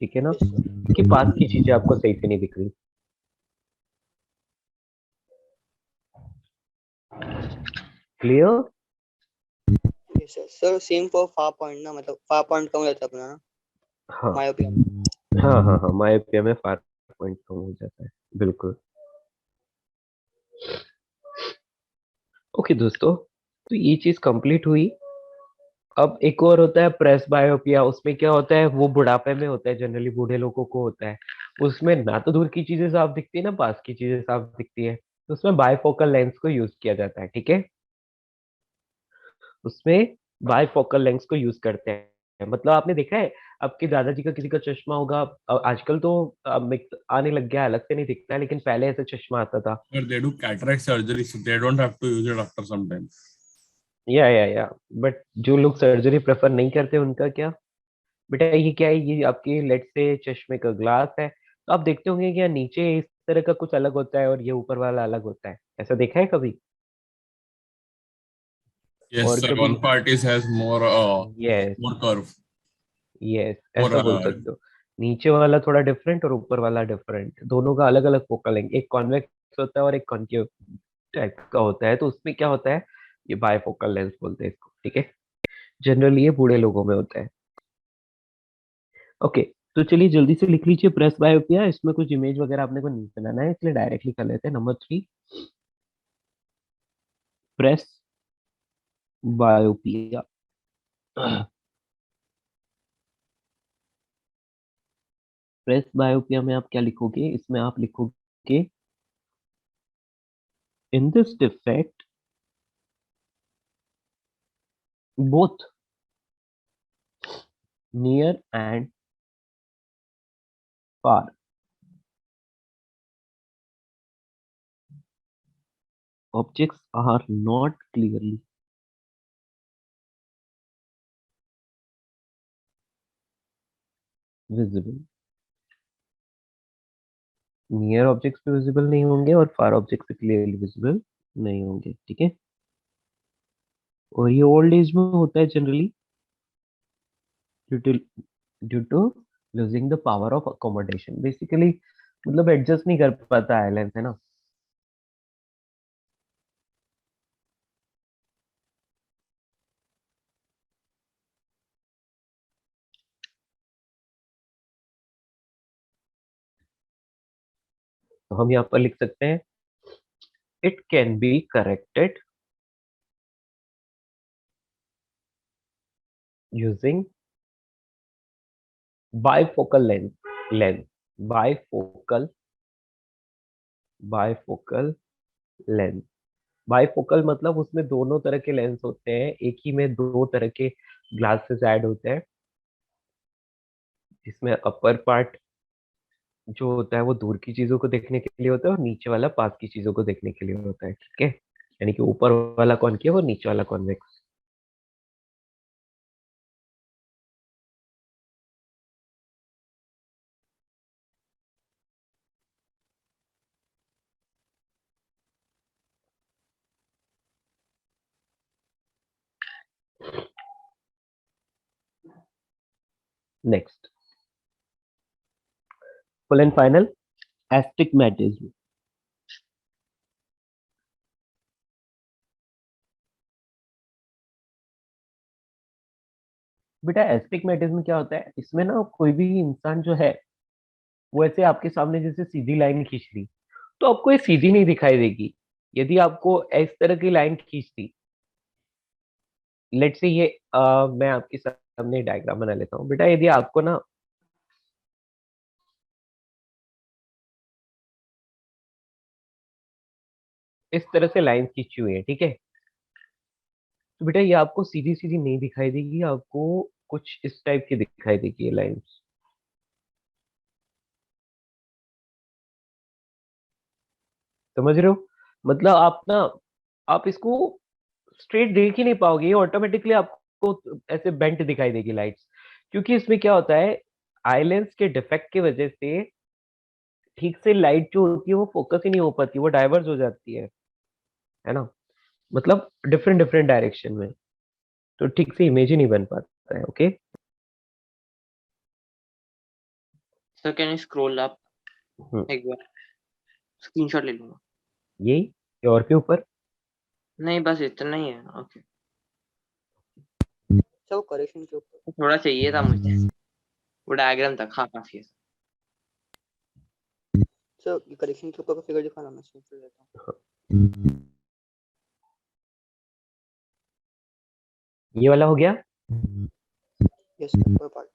ठीक है ना, यस सर। क्योंकि पास की चीजें आपको सही से नहीं दिख रही। Clear? Yes sir. Sir same for far point ना, मतलब फार पॉइंट कम रहता है अपना ना, हाँ मायोपिया। हाँ हाँ हाँ, मायोपिया में फार पॉइंट कम हो जाता है, बिल्कुल। ओके दोस्तों, तो ये चीज कंप्लीट हुई। अब एक और होता है प्रेस बायोपिया, उसमें क्या होता है, वो बुढ़ापे में होता है, जनरली बूढ़े लोगों को होता है। उसमें ना तो दूर की चीजें साफ दिखती है ना पास की चीजें साफ दिखती है, तो उसमें बायफोकल लेंस को यूज किया जाता है। ठीक है, उसमें बायफोकल लेंस को यूज करते हैं। मतलब आपने देखा है आपके दादाजी का किसी का चश्मा होगा, आजकल तो मिक्स आने लग गया है, अलग से नहीं दिखता है, लेकिन पहले ऐसे चश्मा आता था। But they do cataract surgery, so they don't have to use it after some time. या बट जो लोग सर्जरी प्रेफर नहीं करते उनका क्या? बेटा ये क्या है, ये आपके लेट से चश्मे का ग्लास है, तो आप देखते होंगे कि यहाँ नीचे इस तरह का कुछ अलग होता है और ये ऊपर वाला अलग होता है, ऐसा देखा है कभी? Yes, और sir. कभी, One part is has yes more curve, yes, more ऐसा बोल सकते हो, नीचे वाला थोड़ा डिफरेंट और ऊपर वाला डिफरेंट, दोनों का अलग अलग फोकल लेंथ, एक कॉन्वेक्स होता है और एक कॉन्केव टाइप का होता है, तो उसमें क्या होता है, ये बायफोकल लेंस बोलते हैं इसको। ठीक है, जनरली ये बूढ़े लोगों में होता है। ओके, तो चलिए जल्दी से लिख लीजिए प्रेस बायोपिया, इसमें कुछ इमेज वगैरह आपने को नहीं बनाना है, इसलिए डायरेक्टली कर लेते हैं। Number 3, presbyopia. Presbyopia में आप क्या लिखोगे? इसमें आप लिखोगे in this defect both near and far objects are not clearly visible. Near objects पे विजिबल नहीं होंगे और फार ऑब्जेक्ट पे क्लियरली विजिबल नहीं होंगे, ठीक है। और ये ओल्ड एज में होता है generally due to losing the power of accommodation. Basically मतलब एडजस्ट नहीं कर पाता है लेंस, है ना। तो हम यहाँ पर लिख सकते हैं it can be corrected using bifocal lens bifocal bifocal lens. Bifocal मतलब उसमें दोनों तरह के लेंस होते हैं, एक ही में दो तरह के ग्लासेस ऐड होते हैं, जिसमें अपर पार्ट जो होता है वो दूर की चीजों को देखने के लिए होता है और नीचे वाला पास की चीजों को देखने के लिए होता है, ठीक है। यानी कि ऊपर वाला कॉनकेव और नीचे वाला convex. Next, full and final astigmatism. बेटा एस्टिग्मेटिज्म क्या होता है? इसमें ना कोई भी इंसान जो है वो ऐसे आपके सामने जैसे सीधी लाइन खींच ली तो आपको ये सीधी नहीं दिखाई देगी। यदि आपको इस तरह की लाइन खींच दी, लेट से ये मैं आपके सामने डायग्राम बना लेता हूँ। बेटा यदि आपको ना इस तरह से लाइन खींची हुई है, ठीक है, तो बेटा ये आपको सीधी सीधी नहीं दिखाई देगी, आपको कुछ इस टाइप की दिखाई देगी ये लाइंस। समझ रहे हो? मतलब आप ना आप इसको स्ट्रेट देख ही नहीं पाओगे, ये ऑटोमेटिकली आपको ऐसे बेंट दिखाई देगी लाइट्स। क्योंकि इसमें क्या होता है, आई लेंस के डिफेक्ट की वजह से ठीक से लाइट जो होती है वो फोकस ही नहीं हो पाती, वो डाइवर्ज हो जाती है ना। मतलब डिफरेंट डिफरेंट डायरेक्शन में, तो ठीक से इमेज ही नहीं बन पाता है। Okay, sir can you scroll up एक बार, स्क्रीनशॉट ले लूंगा। यही और के ऊपर नहीं बस इतना ही है। ओके, सब करेक्शन के ऊपर। थोड़ा चाहिए था मुझे, वो डायग्राम था। हाँ काफी है। सर करेक्शन के ऊपर का फिगर दिखाना, मैं स्क्रीनशॉट लेता हूँ। ये वाला हो गया। यस ऊपर पार्ट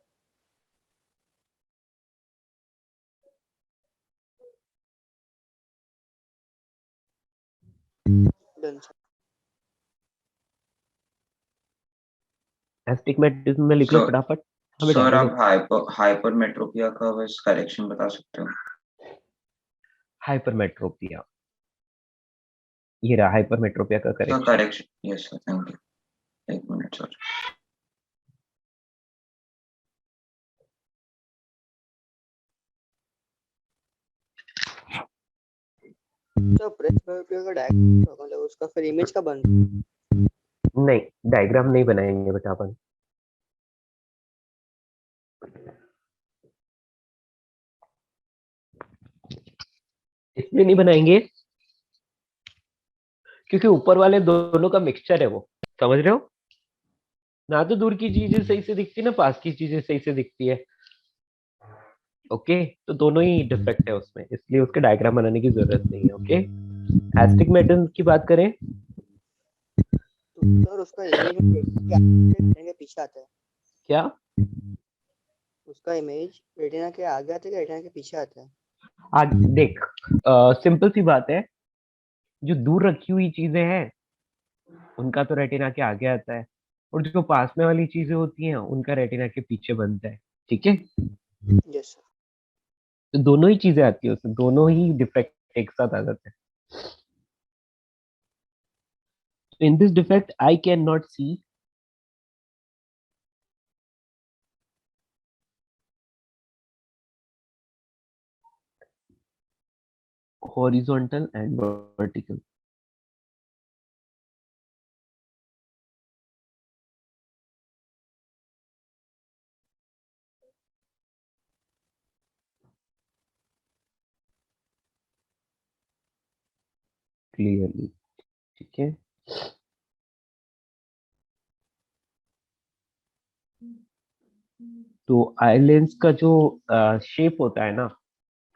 डन सर। एस्टिग्मेटिज्म में लिख लो सर फटाफट। हाँ बेटा सर बोलो। आप हाइपरमेट्रोपिया का बस करेक्शन बता सकते हो? हाइपरमेट्रोपिया, ये रहा हाइपरमेट्रोपिया का sir correction. Correction, yes sir, thank you. एक मिनट सर। सर प्रेस बायोपिया का डायग्राम मतलब उसका फिर इमेज का बन। नहीं, डायग्राम नहीं बनाएंगे बेटा अपन। इसलिए नहीं बनाएंगे क्योंकि ऊपर वाले दोनों का मिक्सचर है वो, समझ रहे हो ना। तो दूर की चीजें सही से दिखती ना पास की चीजें सही से दिखती है। ओके, तो दोनों ही डिफेक्ट है उसमें, इसलिए उसके डायग्राम बनाने की जरूरत नहीं है। ओके, एस्टिग्मेटिज्म की बात करें तो सर उसका इमेज रेटिना के पीछे आता है। क्या? उसका इमेज रेटिना के आगे आता है कि रेटिना के पीछे आता है? आज देख, सिंपल सी बात है, जो दूर रखी हुई चीजें हैं उनका तो रेटिना के आगे आता है, और जो पास में वाली चीजें होती हैं उनका रेटिना के पीछे बनता है। ठीक है, यस सर। तो दोनों ही चीजें आती है उसमें, दोनों ही डिफेक्ट एक साथ आ जाते हैं। In this defect I can not see horizontal and vertical. Clearly. ठीक है, तो आई लेंस का जो शेप होता है ना,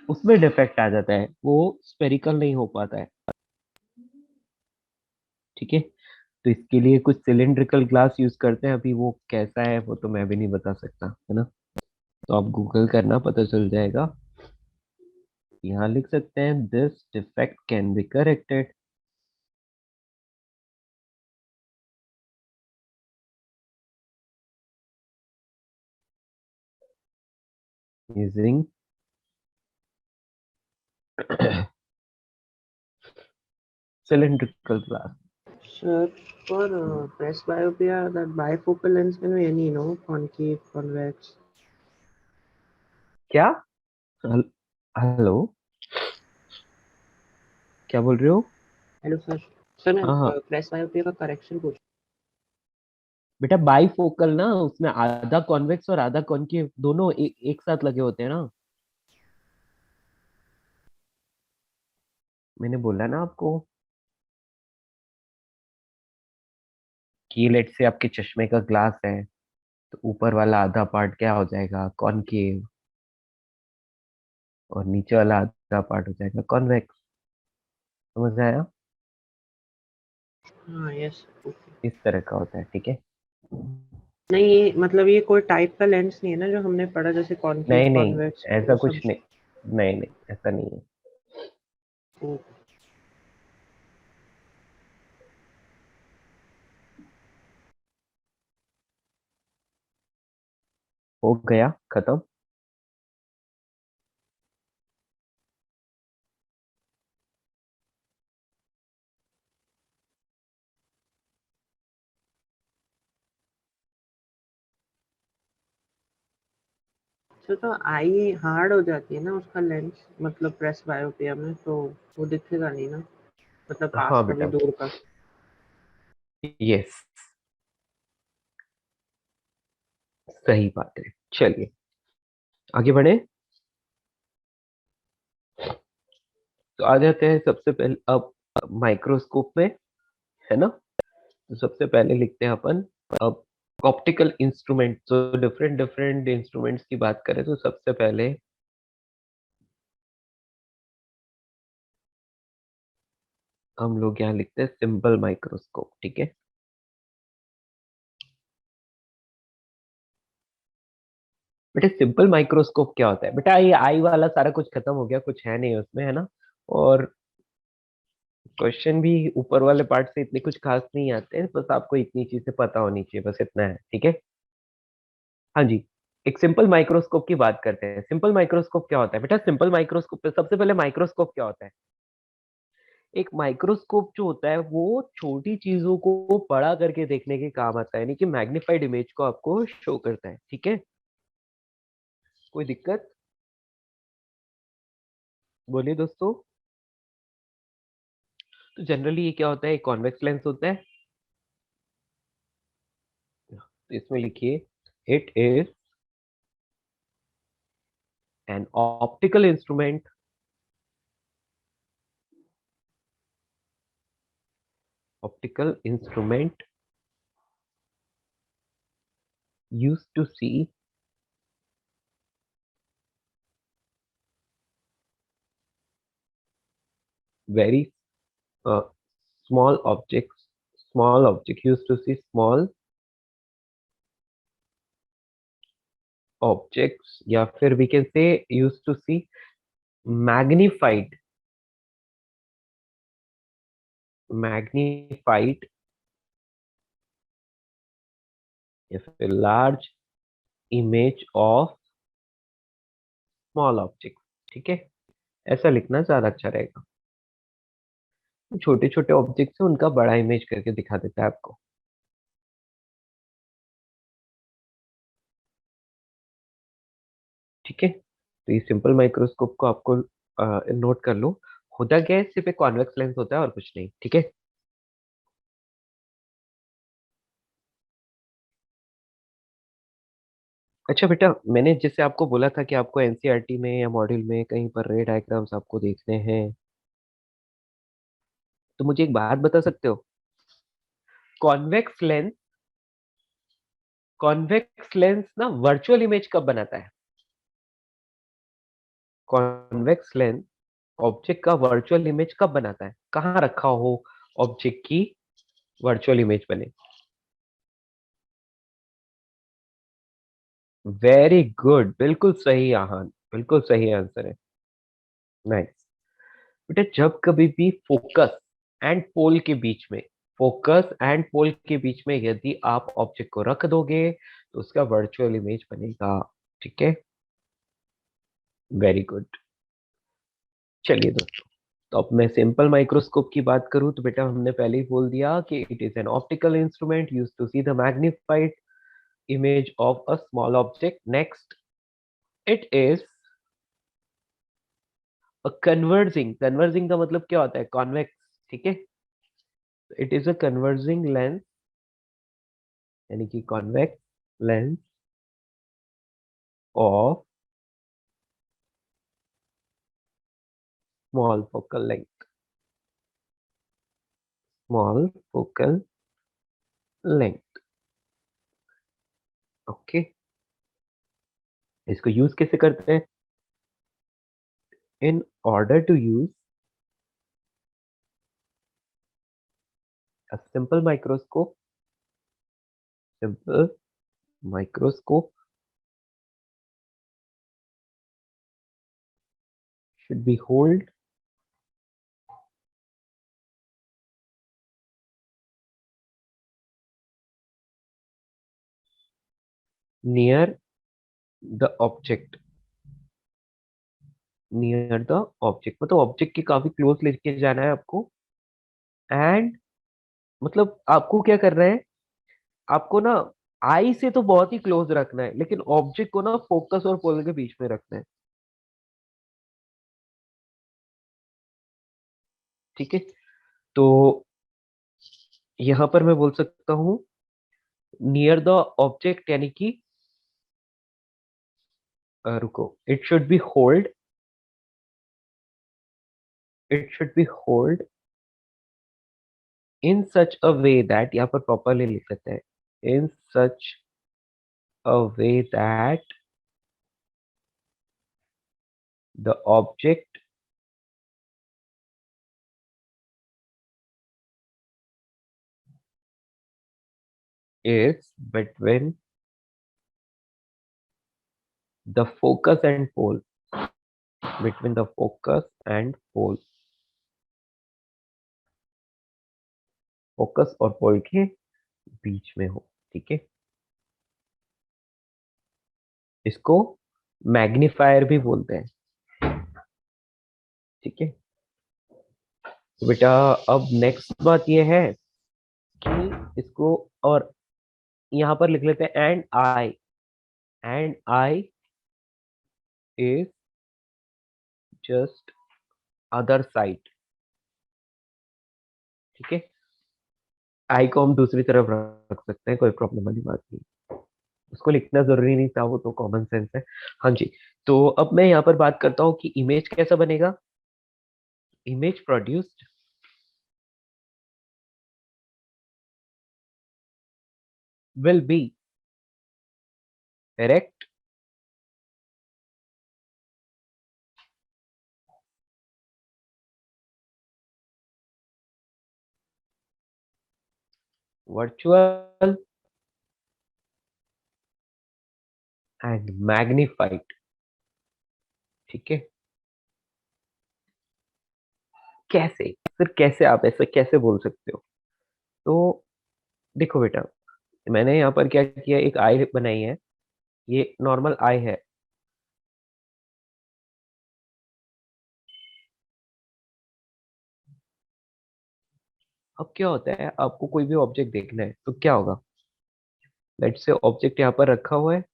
उसमें डिफेक्ट आ जाता है, वो स्पेरिकल नहीं हो पाता है। ठीक है, तो इसके लिए कुछ सिलिंड्रिकल ग्लास यूज करते हैं, अभी वो कैसा है वो तो मैं भी नहीं बता सकता, है ना। तो आप गूगल करना, पता चल जाएगा। यहाँ लिख सकते हैं this defect can be corrected using cylindrical glass. Sir, for presbyopia, that bifocal lens can be any, concave, convex. क्या? हेलो, क्या बोल रहे हो? Hello sir. सर मैं हाँ हाँ presbyopia का करेक्शन पूछ। बेटा, बाईफोकल ना, उसमें आधा कॉन्वेक्स और आधा कॉनकेव दोनों एक साथ लगे होते हैं ना। मैंने बोला ना आपको कि लेट से आपके चश्मे का ग्लास है, तो ऊपर वाला आधा पार्ट क्या हो जाएगा, कॉनकेव, और नीचे वाला आधा पार्ट हो जाएगा कॉन्वेक्स। समझ आया? हाँ यस। इस तरह का होता है। ठीक है, नहीं ये मतलब ये कोई टाइप का लेंस नहीं है ना जो हमने पढ़ा, जैसे कॉनकेव, नहीं नहीं, कॉन्वेक्स ऐसा वो कुछ सब। नहीं, नहीं नहीं, ऐसा नहीं है। ओ, हो गया खत्म। तो आई हार्ड हो जाती है ना उसका लेंस, मतलब प्रेसबायोपिया में तो वो दिखेगा नहीं ना, मतलब पास हाँ का भी बेटा, दूर का। यस, सही बात है। चलिए आगे बढ़े, तो आ जाते हैं सबसे पहले अब माइक्रोस्कोप में, है ना। तो सबसे पहले लिखते हैं अपन अब ऑप्टिकल इंस्ट्रूमेंट। तो डिफरेंट डिफरेंट इंस्ट्रूमेंट्स की बात करें तो सबसे पहले हम लोग यहाँ लिखते हैं सिंपल माइक्रोस्कोप। ठीक है, बेटा सिंपल माइक्रोस्कोप क्या होता है? बेटा ये आई वाला सारा कुछ खत्म हो गया, कुछ है नहीं उसमें, है ना। और क्वेश्चन भी ऊपर वाले पार्ट से इतने कुछ खास नहीं आते हैं, बस आपको इतनी चीजें पता होनी चाहिए, बस इतना है। ठीक है, हाँ जी। एक सिंपल माइक्रोस्कोप की बात करते हैं। सिंपल माइक्रोस्कोप क्या होता है बेटा? सिंपल माइक्रोस्कोप, सबसे पहले माइक्रोस्कोप क्या होता है? एक माइक्रोस्कोप जो होता है वो छोटी चीजों को बड़ा करके देखने के काम आता है, यानी कि मैग्नीफाइड इमेज को आपको शो करता है। ठीक है, कोई दिक्कत? बोलिए दोस्तों। तो जनरली ये क्या होता है, एक कॉन्वेक्स लेंस होता है, तो इसमें लिखिए it is an optical instrument optical instrument used to see very uh, small objects small object, used to see small objects, या फिर we can say used to see magnified या फिर large image of small object. ठीक है, ऐसा लिखना ज्यादा अच्छा रहेगा. छोटे छोटे ऑब्जेक्ट्स है उनका बड़ा इमेज करके दिखा देता है आपको. ठीक है, तो ये सिंपल माइक्रोस्कोप को आपको नोट कर लो. होता क्या है, सिर्फ एक कॉन्वेक्स लेंस होता है और कुछ नहीं. ठीक है, अच्छा बेटा, मैंने जैसे आपको बोला था कि आपको एनसीईआरटी में या मॉड्यूल में कहीं पर रे डायग्राम्स आपको देखने हैं, तो मुझे एक बात बता सकते हो, कॉन्वेक्स लेंस कॉन्वेक्स लेंस ना वर्चुअल इमेज कब बनाता है? कॉन्वेक्स लेंस ऑब्जेक्ट का वर्चुअल इमेज कब बनाता है? कहाँ रखा हो ऑब्जेक्ट की वर्चुअल इमेज बने? वेरी गुड, बिल्कुल सही आहान, बिल्कुल सही आंसर है. नाइस बेटा, जब कभी भी फोकस एंड पोल के बीच में यदि आप ऑब्जेक्ट को रख दोगे तो उसका वर्चुअल इमेज बनेगा. ठीक है, वेरी गुड. चलिए दोस्तों, तो अब मैं सिंपल माइक्रोस्कोप की बात करूं तो बेटा हमने पहले ही बोल दिया कि it is an optical instrument used to see the magnified image of a small object. Next, it is a conversing का मतलब क्या होता है? convex. ठीक है, it is a conversing lens, यानी कि convex lens of small focal length. Small focal length. Okay, इसको यूज कैसे करते हैं? In order to use a simple microscope should be hold near the object. Near the object मतलब object के काफी close लेके जाना है आपको. एंड मतलब आपको क्या करना है, आपको ना आई से तो बहुत ही क्लोज रखना है, लेकिन ऑब्जेक्ट को ना फोकस और पोल के बीच में रखना है. ठीक है, तो यहां पर मैं बोल सकता हूं नियर द ऑब्जेक्ट, यानी कि रुको, it should be hold in such a way that, यहाँ पर प्रॉपरली लिख लेते हैं, in such a way that the object is between the focus and pole, between the focus and pole, focus और पोल के बीच में हो. ठीक है, इसको मैग्नीफायर भी बोलते हैं. ठीक है, तो बेटा अब नेक्स्ट बात ये है कि इसको और यहाँ पर लिख लेते हैं and I is just other side. ठीक है, आई को हम दूसरी तरफ रख सकते हैं, कोई प्रॉब्लम वाली बात नहीं. उसको लिखना जरूरी नहीं था, वो तो कॉमन सेंस है. हाँ जी, तो अब मैं यहाँ पर बात करता हूँ कि इमेज कैसा बनेगा. Image produced will be erect, virtual and magnified. ठीक है, कैसे सर, कैसे आप ऐसा कैसे बोल सकते हो? तो देखो बेटा, मैंने यहाँ पर क्या किया, एक आई बनाई है, ये नॉर्मल आई है। अब क्या होता है, आपको कोई भी ऑब्जेक्ट देखना है तो क्या होगा, लेट्स से ऑब्जेक्ट यहाँ पर रखा हुआ है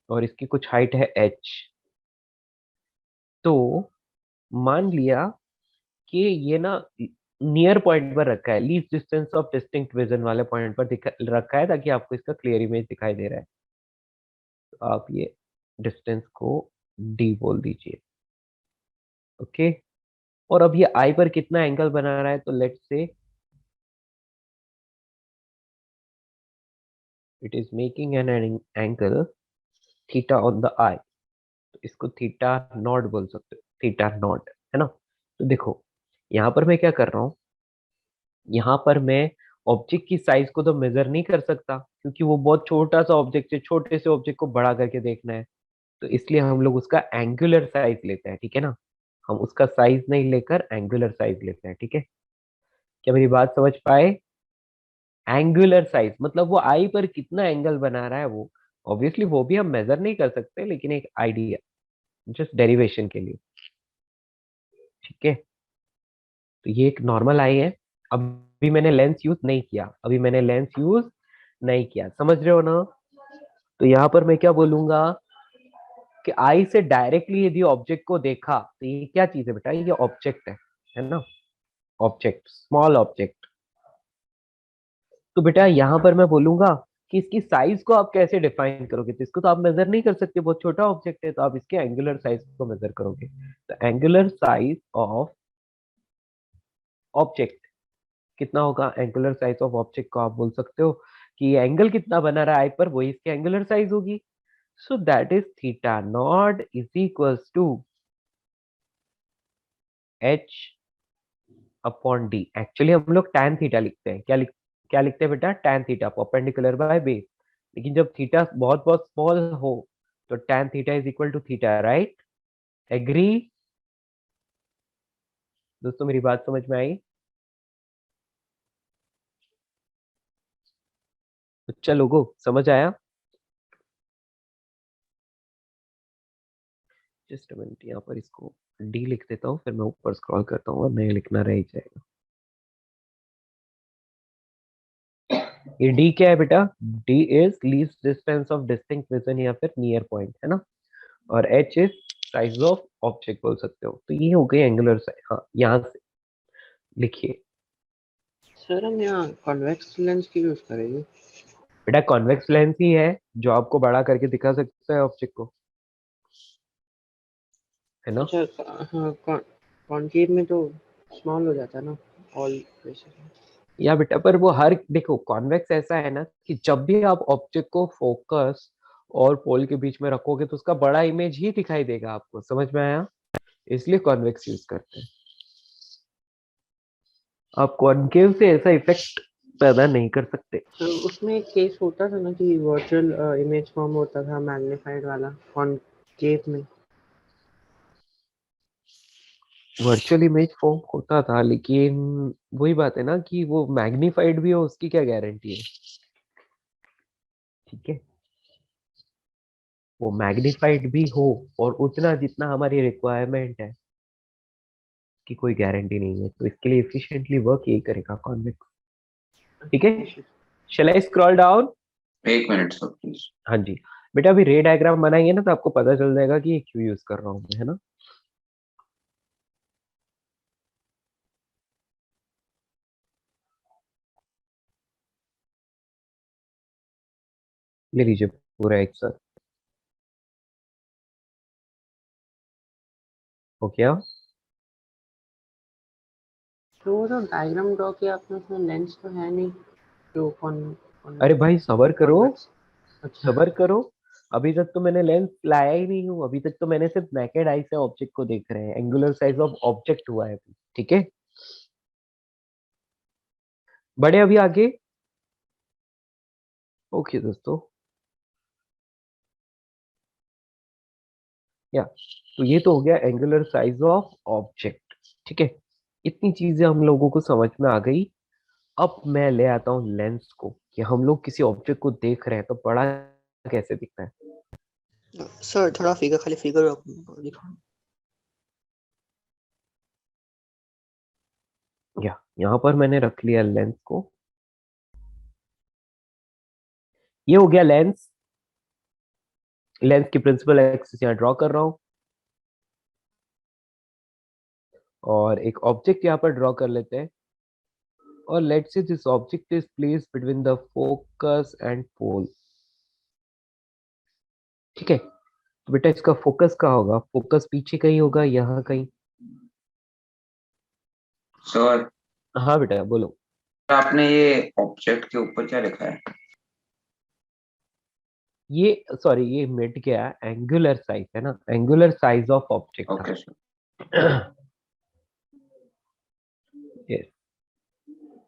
और इसकी कुछ हाइट है h। तो मान लिया कि ये ना नियर पॉइंट पर रखा है, least distance of distinct vision वाले पॉइंट पर रखा है, ताकि आपको इसका क्लियर इमेज दिखाई दे रहा है। तो आप ये डिस्टेंस को d बोल दीजिए। ओके, और अब ये आई पर कितना एंगल बना रहा है, तो let's say it is making an angle theta on the eye. तो इसको थीटा नॉट बोल सकते हो, थीटा नॉट, है ना। तो देखो यहाँ पर मैं क्या कर रहा हूँ, यहाँ पर मैं ऑब्जेक्ट की साइज को तो मेजर नहीं कर सकता, क्योंकि वो बहुत छोटा सा ऑब्जेक्ट है, छोटे से ऑब्जेक्ट को बड़ा करके देखना है। तो इसलिए हम लोग उसका एंगुलर साइज लेते हैं, ठीक है ना। हम उसका साइज नहीं लेकर एंगुलर साइज लेते हैं, ठीक है। क्या मेरी बात समझ पाए? एंगुलर साइज मतलब वो आई पर कितना एंगल बना रहा है, वो ऑब्वियसली वो भी हम मेजर नहीं कर सकते, लेकिन एक आइडिया, जस्ट डेरिवेशन के लिए, ठीक है। तो ये एक नॉर्मल आई है। अभी मैंने लेंस यूज नहीं किया, अभी मैंने लेंस यूज नहीं किया, समझ रहे हो ना। तो यहाँ पर मैं क्या बोलूंगा कि आई से डायरेक्टली यदि ऑब्जेक्ट को देखा तो ये क्या चीज है बेटा, ये ऑब्जेक्ट है ना, ऑब्जेक्ट, स्मॉल ऑब्जेक्ट। तो बेटा यहाँ पर मैं बोलूंगा कि इसकी साइज को आप कैसे डिफाइन करोगे, तो इसको तो आप मेजर नहीं कर सकते, बहुत छोटा ऑब्जेक्ट है, तो आप इसके एंगुलर साइज को मेजर करोगे। तो एंगुलर साइज ऑफ ऑब्जेक्ट कितना होगा, एंगुलर साइज ऑफ ऑब्जेक्ट को आप बोल सकते हो कि ये एंगल कितना बना रहा है आई पर, वही इसकी एंगुलर साइज होगी। So that is theta naught is equals to h upon d. Actually हम लोग tan थीटा लिखते हैं, क्या लिखते हैं बेटा, tan theta perpendicular by base. लेकिन जब थीटा बहुत बहुत स्मॉल हो तो tan theta is equal to theta, right. Agree दोस्तों, मेरी बात समझ में आई? तो चलो गो, समझ आया? जस्ट अ मिनट, यहाँ पर इसको डी लिख देता हूँ, फिर मैं ऊपर स्क्रॉल करता हूँ और नहीं लिखना रह ही जाएगा। ये डी क्या है बेटा, D is least distance of distinct vision या फिर नियर पॉइंट, है ना। और H is size of object बोल सकते हो। तो ये हो गई एंगुलर साइज। हाँ, यहाँ से लिखिए सर हम यहाँ कॉन्वेक्स लेंस की यूज करेंगे। बेटा, कॉन्वेक्स लेंस ही है जो आपको बड़ा करके दिखा सकता है ऑब्जेक्ट को, है ना। अच्छा, हाँ, कॉनकेव में तो स्मॉल हो जाता है ना, ऑल बेसिकली। या बेटा, पर वो हर, देखो कॉन्वेक्स ऐसा है ना कि जब भी आप ऑब्जेक्ट को फोकस और पोल के बीच में रखोगे तो उसका बड़ा इमेज ही दिखाई देगा आपको, समझ में आया? इसलिए कॉन्वेक्स यूज करते हैं। आप कॉनकेव से ऐसा इफेक्ट पैदा नहीं कर सकते। तो उसमें एक केस होता था ना कि वर्चुअल इमेज फॉर्म होता था मैग्नीफाइड वाला कॉनकेव में। वर्चुअल इमेज फॉर्म होता था, लेकिन वही बात है ना कि वो मैग्नीफाइड भी हो, उसकी क्या गारंटी है, ठीक है। वो मैग्नीफाइड भी हो और उतना जितना हमारी रिक्वायरमेंट है, की कोई गारंटी नहीं है। तो इसके लिए एफिशिएंटली वर्क यही करेगा कॉन्वेक्स, ठीक है। शैल आई स्क्रॉल डाउन? एक मिनट सर प्लीज। हाँ जी बेटा, अभी रे डायग्राम बनाएंगे ना तो आपको पता चल जाएगा कि ये क्यों यूज कर रहा हूँ मैं, है ना। ले लीजिए पूरा एक साथ, हो गया। तो वो जो डायग्राम ड्रॉ किया आपने, उसमें लेंस तो है नहीं जो अरे भाई सबर करो, कॉन्वेक्स। अच्छा, सबर करो। अभी तक तो मैंने लेंस लाया ही नहीं हूँ, अभी तक तो मैंने सिर्फ नेकेड आई से ऑब्जेक्ट को देख रहे हैं, एंगुलर साइज ऑफ ऑब्जेक्ट हुआ है, ठीक है। बढ़े अभी आगे। ओके दोस्तों, या तो ये तो हो गया एंगुलर साइज ऑफ ऑब्जेक्ट। ठीक है, इतनी चीजें हम लोगों को समझ में आ गई। अब मैं ले आता हूँ लेंस को, कि हम लोग किसी ऑब्जेक्ट को देख रहे हैं तो बड़ा कैसे दिखता है। सर थोड़ा फिगर, खाली फिगर दिखाओ। या यहाँ पर मैंने रख लिया लेंस को। ये हो गया लेंस। लेंस की प्रिंसिपल एक्सिस यहाँ ड्रॉ कर रहा हूं, और एक ऑब्जेक्ट यहाँ पर ड्रॉ कर लेते हैं। और let's say this object is placed between the focus and pole. ठीक है, तो बेटा इसका फोकस कहाँ होगा? फोकस पीछे कहीं होगा, यहाँ कहीं। सर हाँ बेटा बोलो। आपने ये ऑब्जेक्ट के ऊपर क्या लिखा है? ये सॉरी, ये मिट गया, एंगुलर साइज है ना, एंगुलर साइज ऑफ ऑब्जेक्ट था। Okay sir. Yes.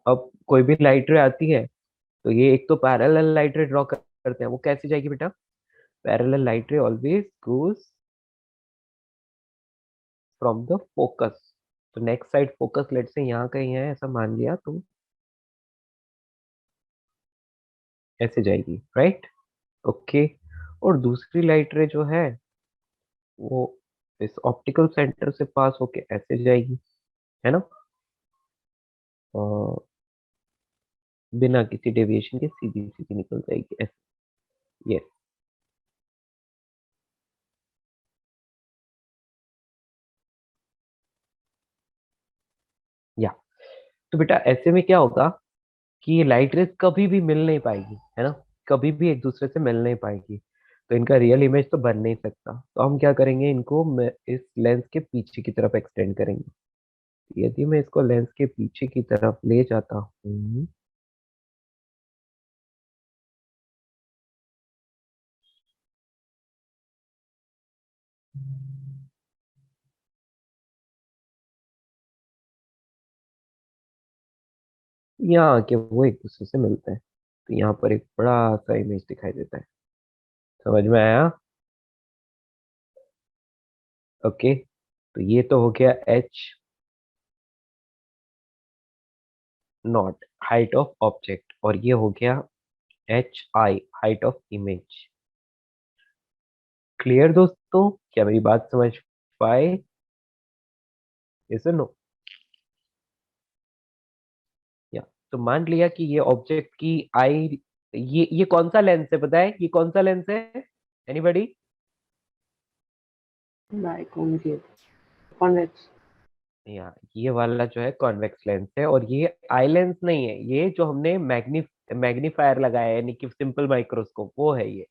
अब कोई भी लाइट रे आती है तो ये एक तो पैरेलल लाइट रे ड्रॉ करते हैं। वो कैसे जाएगी बेटा? पैरेलल लाइट रे always goes from the focus. तो नेक्स्ट साइड फोकस लेट से यहाँ कहीं है ऐसा मान लिया, तो ऐसे जाएगी, राइट? ओके। और दूसरी लाइट रे जो है वो इस ऑप्टिकल सेंटर से पास होके ऐसे जाएगी, है ना, और बिना किसी डेविएशन के सीधी सीधी निकल जाएगी ऐसे। ये या तो बेटा ऐसे में क्या होगा कि ये लाइट रेज कभी भी मिल नहीं पाएगी, है ना, कभी भी एक दूसरे से मिल नहीं पाएगी। तो इनका रियल इमेज तो बन नहीं सकता। तो हम क्या करेंगे, इनको इस लेंस के पीछे की तरफ एक्सटेंड करेंगे। यदि मैं इसको लेंस के पीछे की तरफ ले जाता हूँ, यहाँ आके वो एक दूसरे से मिलते हैं, तो यहाँ पर एक बड़ा सा इमेज दिखाई देता है। समझ में आया? ओके, तो ये तो हो गया H not, height of object, और ये हो गया H I, height of image. Clear दोस्तों? क्या मेरी बात समझ पाए? यस और नो? या तो मान लिया कि ये ऑब्जेक्ट की आई, ये कौन सा लेंस है पता है? ये कौन सा लेंस है? एनीबॉडी? बाइकॉन्वेव, कॉन्वेक्स। या ये वाला जो है कॉन्वेक्स लेंस है, और ये आई लेंस नहीं है, ये जो हमने मैग्नीफायर लगाया है, यानी कि सिंपल माइक्रोस्कोप, वो है ये।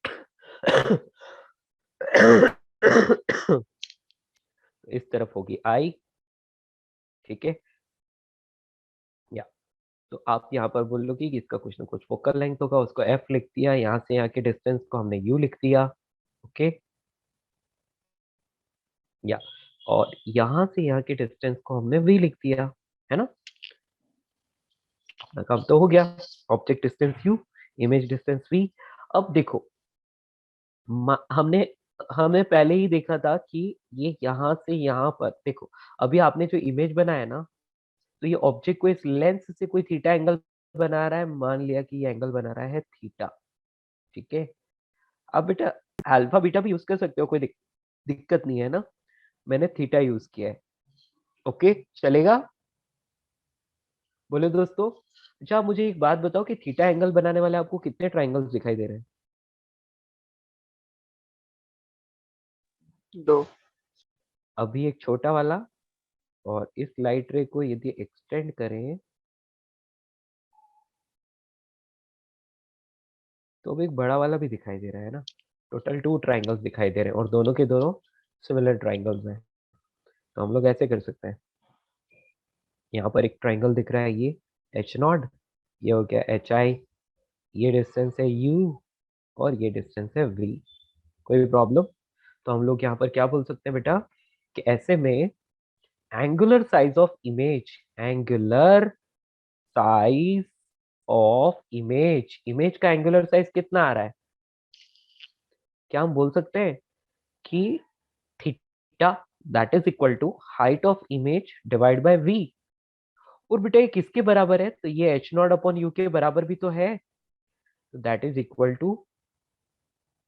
इस तरफ होगी आई। ठीक है, या तो आप यहाँ पर बोल लो कि इसका कुछ ना कुछ फोकल लेंथ होगा, उसको एफ लिख दिया, यहाँ से यहाँ के डिस्टेंस को हमने यू लिख दिया। ओके, या और यहाँ से यहाँ के डिस्टेंस को हमने वी लिख दिया, है ना। अपना काम तो हो गया। Object distance u, image distance v. अब देखो, हमने हमने पहले ही देखा था कि ये यहाँ से यहाँ पर देखो, अभी आपने जो इमेज बनाया ना, तो ये ऑब्जेक्ट को इस लेंस से कोई थीटा एंगल बना रहा है, मान लिया कि ये एंगल बना रहा है थीटा। ठीक है, अब बेटा अल्फा बीटा भी यूज कर सकते हो, कोई दिक्कत नहीं है ना। मैंने थीटा यूज किया है। ओके, चलेगा? बोले दोस्तों। अच्छा, आप मुझे एक बात बताओ कि थीटा एंगल बनाने वाले आपको कितने ट्राइंगल्स दिखाई दे रहे हैं? 2। अभी एक छोटा वाला, और इस लाइट रे को यदि एक्सटेंड करें तो अभी एक बड़ा वाला भी दिखाई दे रहा है ना। टोटल 2 ट्राइंगल्स दिखाई दे रहे हैं, और दोनों के दोनों सिमिलर ट्राइंगल्स हैं। तो हम लोग ऐसे कर सकते हैं, यहाँ पर एक ट्राइंगल दिख रहा है ये एच नॉट, ये हो गया एच आई, ये डिस्टेंस है यू, और ये डिस्टेंस है वी। कोई भी प्रॉब्लम? तो हम लोग यहाँ पर क्या बोल सकते हैं बेटा, कि ऐसे में angular size of image, angular size of image. Image का एंगुलर साइज कितना आ रहा है? क्या हम बोल सकते हैं कि theta that is equal to height of image divide by v. और बेटा ये किसके बराबर है? तो ये एच नॉट अपॉन यू के बराबर भी तो है, तो that is equal to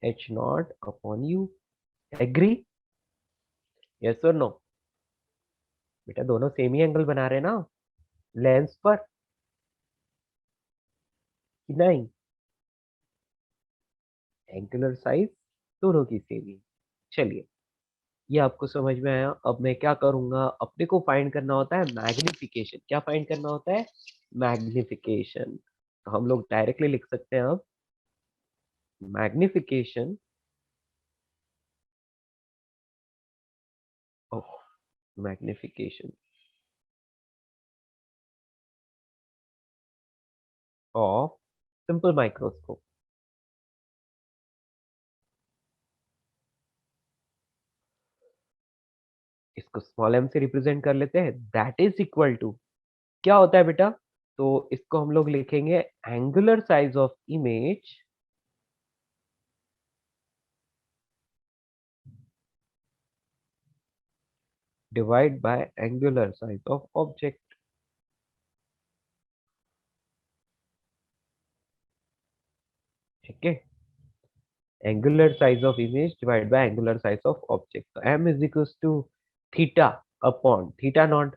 h naught upon u. Agree? Yes और नो? बेटा दोनों सेम ही एंगल बना रहे हैं ना लेंस पर, कि नहीं? एंगुलर साइज दोनों की सेम ही। चलिए, ये आपको समझ में आया। अब मैं क्या करूंगा, अपने को फाइंड करना होता है मैग्निफिकेशन। क्या फाइंड करना होता है? मैग्निफिकेशन। तो हम लोग डायरेक्टली लिख सकते हैं अब magnification of magnification of simple microscope. इसको स्मॉल m से रिप्रेजेंट कर लेते हैं। दैट इज इक्वल टू क्या होता है बेटा? तो इसको हम लोग लिखेंगे angular size of image divide by angular size of object. ठीक है, angular size of image divide by angular size of object. तो m is equal to theta upon theta naught.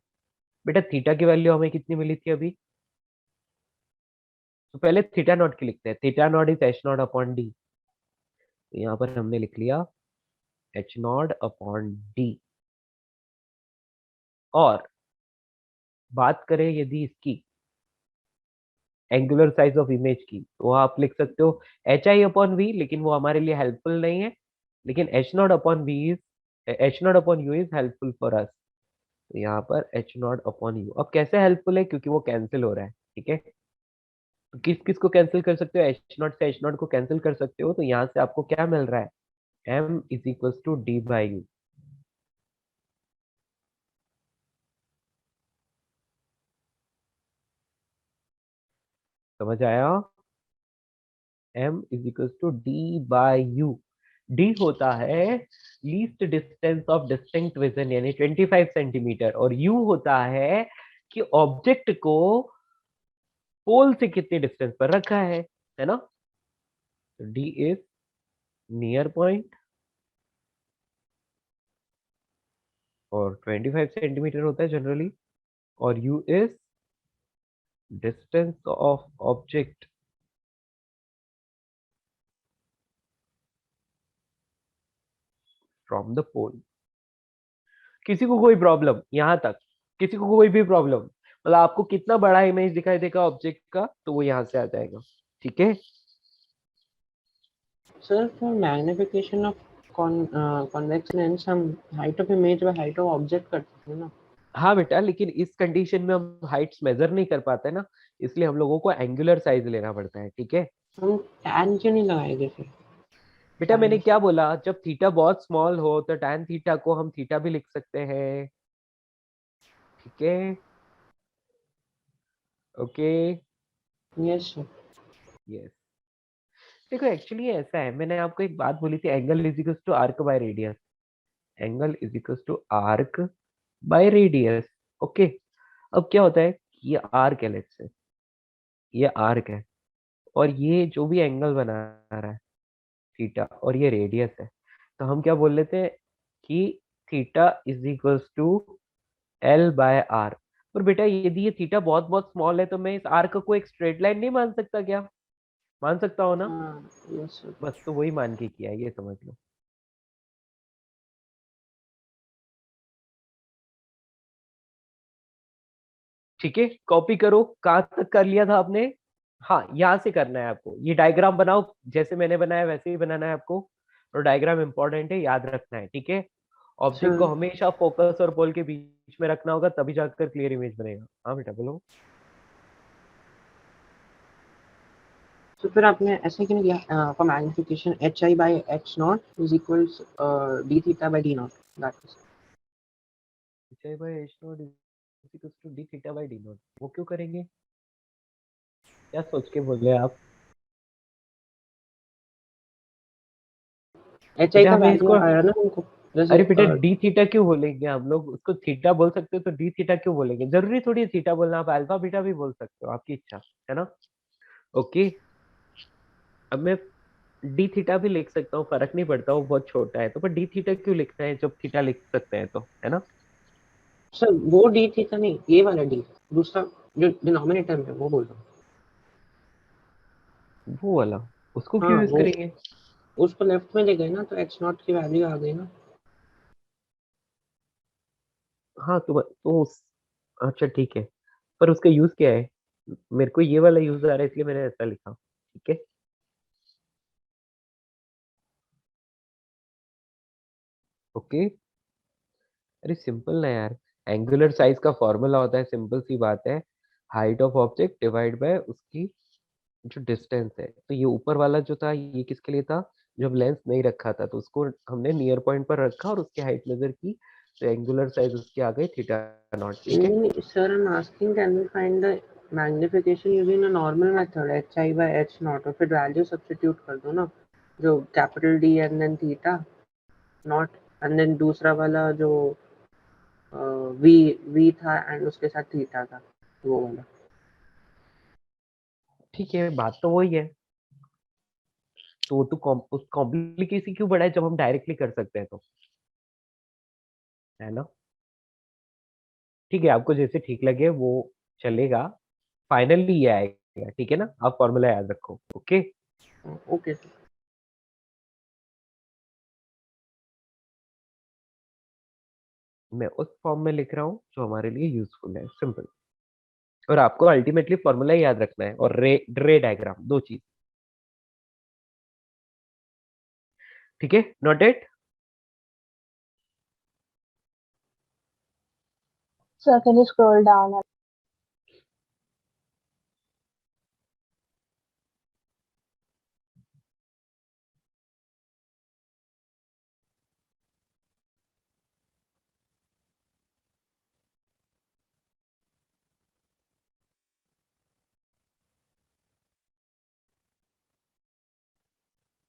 बेटा थीटा की वैल्यू हमें कितनी मिली थी अभी? तो पहले थीटा नॉट की लिखते हैं। Theta naught is h naught upon D. तो यहाँ पर हमने लिख लिया एच नॉट अपॉन डी। और बात करें यदि इसकी एंगुलर साइज ऑफ इमेज की, तो आप लिख सकते हो एच आई अपॉन वी, लेकिन वो हमारे लिए हेल्पफुल नहीं है। लेकिन h naught upon v is h naught upon u is helpful for us. तो यहाँ पर एच नॉट अपॉन यू अब कैसे हेल्पफुल है? क्योंकि वो कैंसिल हो रहा है। ठीक है, तो किस किस को कैंसिल कर सकते हो? एच नॉट से एच नॉट को कैंसिल कर सकते हो। तो यहाँ से आपको क्या मिल रहा है? M is equal to d by u. समझ आया? m is equal to d by u. D होता है least distance of distinct vision यानी 25 सेंटीमीटर, और u होता है कि ऑब्जेक्ट को पोल से कितने डिस्टेंस पर रखा है ना? तो d इज नियर पॉइंट और 25 सेंटीमीटर होता है जनरली, और u is distance of object from the pole. किसी को कोई प्रॉब्लम यहाँ तक? किसी को कोई भी प्रॉब्लम? मतलब आपको कितना बड़ा इमेज दिखाई देगा ऑब्जेक्ट का, तो वो यहाँ से आ जाएगा। ठीक है, sir for magnification of convex lens हम height of image by height of object करते हैं ना? हाँ बेटा, लेकिन इस कंडीशन में हम हाइट्स मेजर नहीं कर पाते ना, इसलिए हम लोगों को एंगुलर साइज लेना पड़ता है। ठीक है हम टैन क्यों नहीं लगाएंगे फिर? बेटा, मैंने क्या बोला? जब थीटा बहुत स्मॉल हो तो टैन थीटा को हम थीटा भी लिख सकते हैं। ठीक है, ओके, यस सर। यस। देखो एक्चुअली ऐसा है, मैंने आपको एक बात बोली थी, angle is equal to arc by radius. Angle is equal to arc by radius. Okay, अब क्या होता है कि ये आर्क है, लेट्स से ये आर्क है, और ये जो भी एंगल बना रहा है थीटा, और ये रेडियस है। तो हम क्या बोल लेते हैं कि theta is equals to l by r. पर बेटा यदि ये थीटा बहुत बहुत स्मॉल है, तो मैं इस आर्क को एक स्ट्रेट लाइन नहीं मान सकता क्या? मान सकता हो ना? हाँ यस सर। बस तो वही मान के किया है, ये समझ लो। ठीक है, कॉपी करो। कहाँ तक कर लिया था आपने? हाँ, यहाँ से करना है आपको। ये डायग्राम बनाओ, जैसे मैंने बनाया वैसे ही बनाना है आपको। और डायग्राम इंपॉर्टेंट है, याद रखना है। ठीक है, ऑब्जेक्ट को सर हमेशा फोकस और पोल के बीच में रखना होगा, तभी जाकर क्लियर इमेज बनेगा। हाँ बेटा बोलो। तो फिर आपने ऐसे क्यों किया for magnification h i by h naught is equals d theta by d naught? That is h by h naught is equal to d theta by d naught. वो क्यों करेंगे? क्या सोच के बोले आप? एच आई बेटा का हमें वैल्यू इसको, आया ना हमको, जैसे अरे बेटा डी थीटा क्यों बोलेंगे हम लोग? उसको थीटा बोल सकते हो तो डी थीटा क्यों बोलेंगे? जरूरी थोड़ी है थीटा बोलना, आप अल्फा बीटा भी बोल सकते हो, आपकी इच्छा है ना। ओके, अब मैं डी थीटा भी लिख सकता हूँ, फर्क नहीं पड़ता, वो बहुत छोटा है तो, पर डी थीटा क्यों लिखना है जब थीटा लिख सकते हैं तो, है ना। सर वो डी थीटा नहीं, ये वाला डी, दूसरा जो डिनोमिनेटर में है, वो बोल रहा हूँ। वो वाला, उसको हाँ क्यों यूज वो, करेंगे? उसको लेफ्ट में ले गए ना, तो एच नॉट की वैल्यू आ गई ना। हाँ अच्छा ठीक है, पर उसका यूज क्या है? मेरे को ये वाला यूज आ रहा है इसलिए मैंने ऐसा लिखा, ठीक है। ओके, अरे सिंपल ना यार, एंगुलर साइज का फॉर्मूला होता है, सिंपल सी बात है, height of object divide by उसकी जो डिस्टेंस है। तो ये ऊपर वाला जो था ये किसके लिए था? जब लेंस नहीं रखा था तो उसको हमने नियर पॉइंट पर रखा और उसकी हाइट मेजर की, तो एंगुलर साइज उसकी आ गई थीटा नॉट, ठीक है। नहीं sir, I am asking can we find the magnification using a normal method, h i by h naught, और फिर वैल्यू सब्स्टिट्यूट कर दो ना, जो capital d and then theta naught, and then दूसरा वाला जो वी वी था एंड उसके साथ थीटा था, वो वाला। ठीक है, बात तो वही है, तो वो तो कॉम्प्लिकेशन क्यों बढ़ा है जब हम डायरेक्टली कर सकते हैं तो, है ना। ठीक है, आपको जैसे ठीक लगे वो चलेगा, फाइनली ये आएगा, ठीक है ना, आप फॉर्मूला याद रखो, ओके। Okay sir. मैं उस फॉर्म में लिख रहा हूँ जो हमारे लिए यूजफुल है, सिंपल। और आपको अल्टीमेटली फॉर्मूला याद रखना है और रे डायग्राम, दो चीज, ठीक है, note it. Sir, can you scroll down?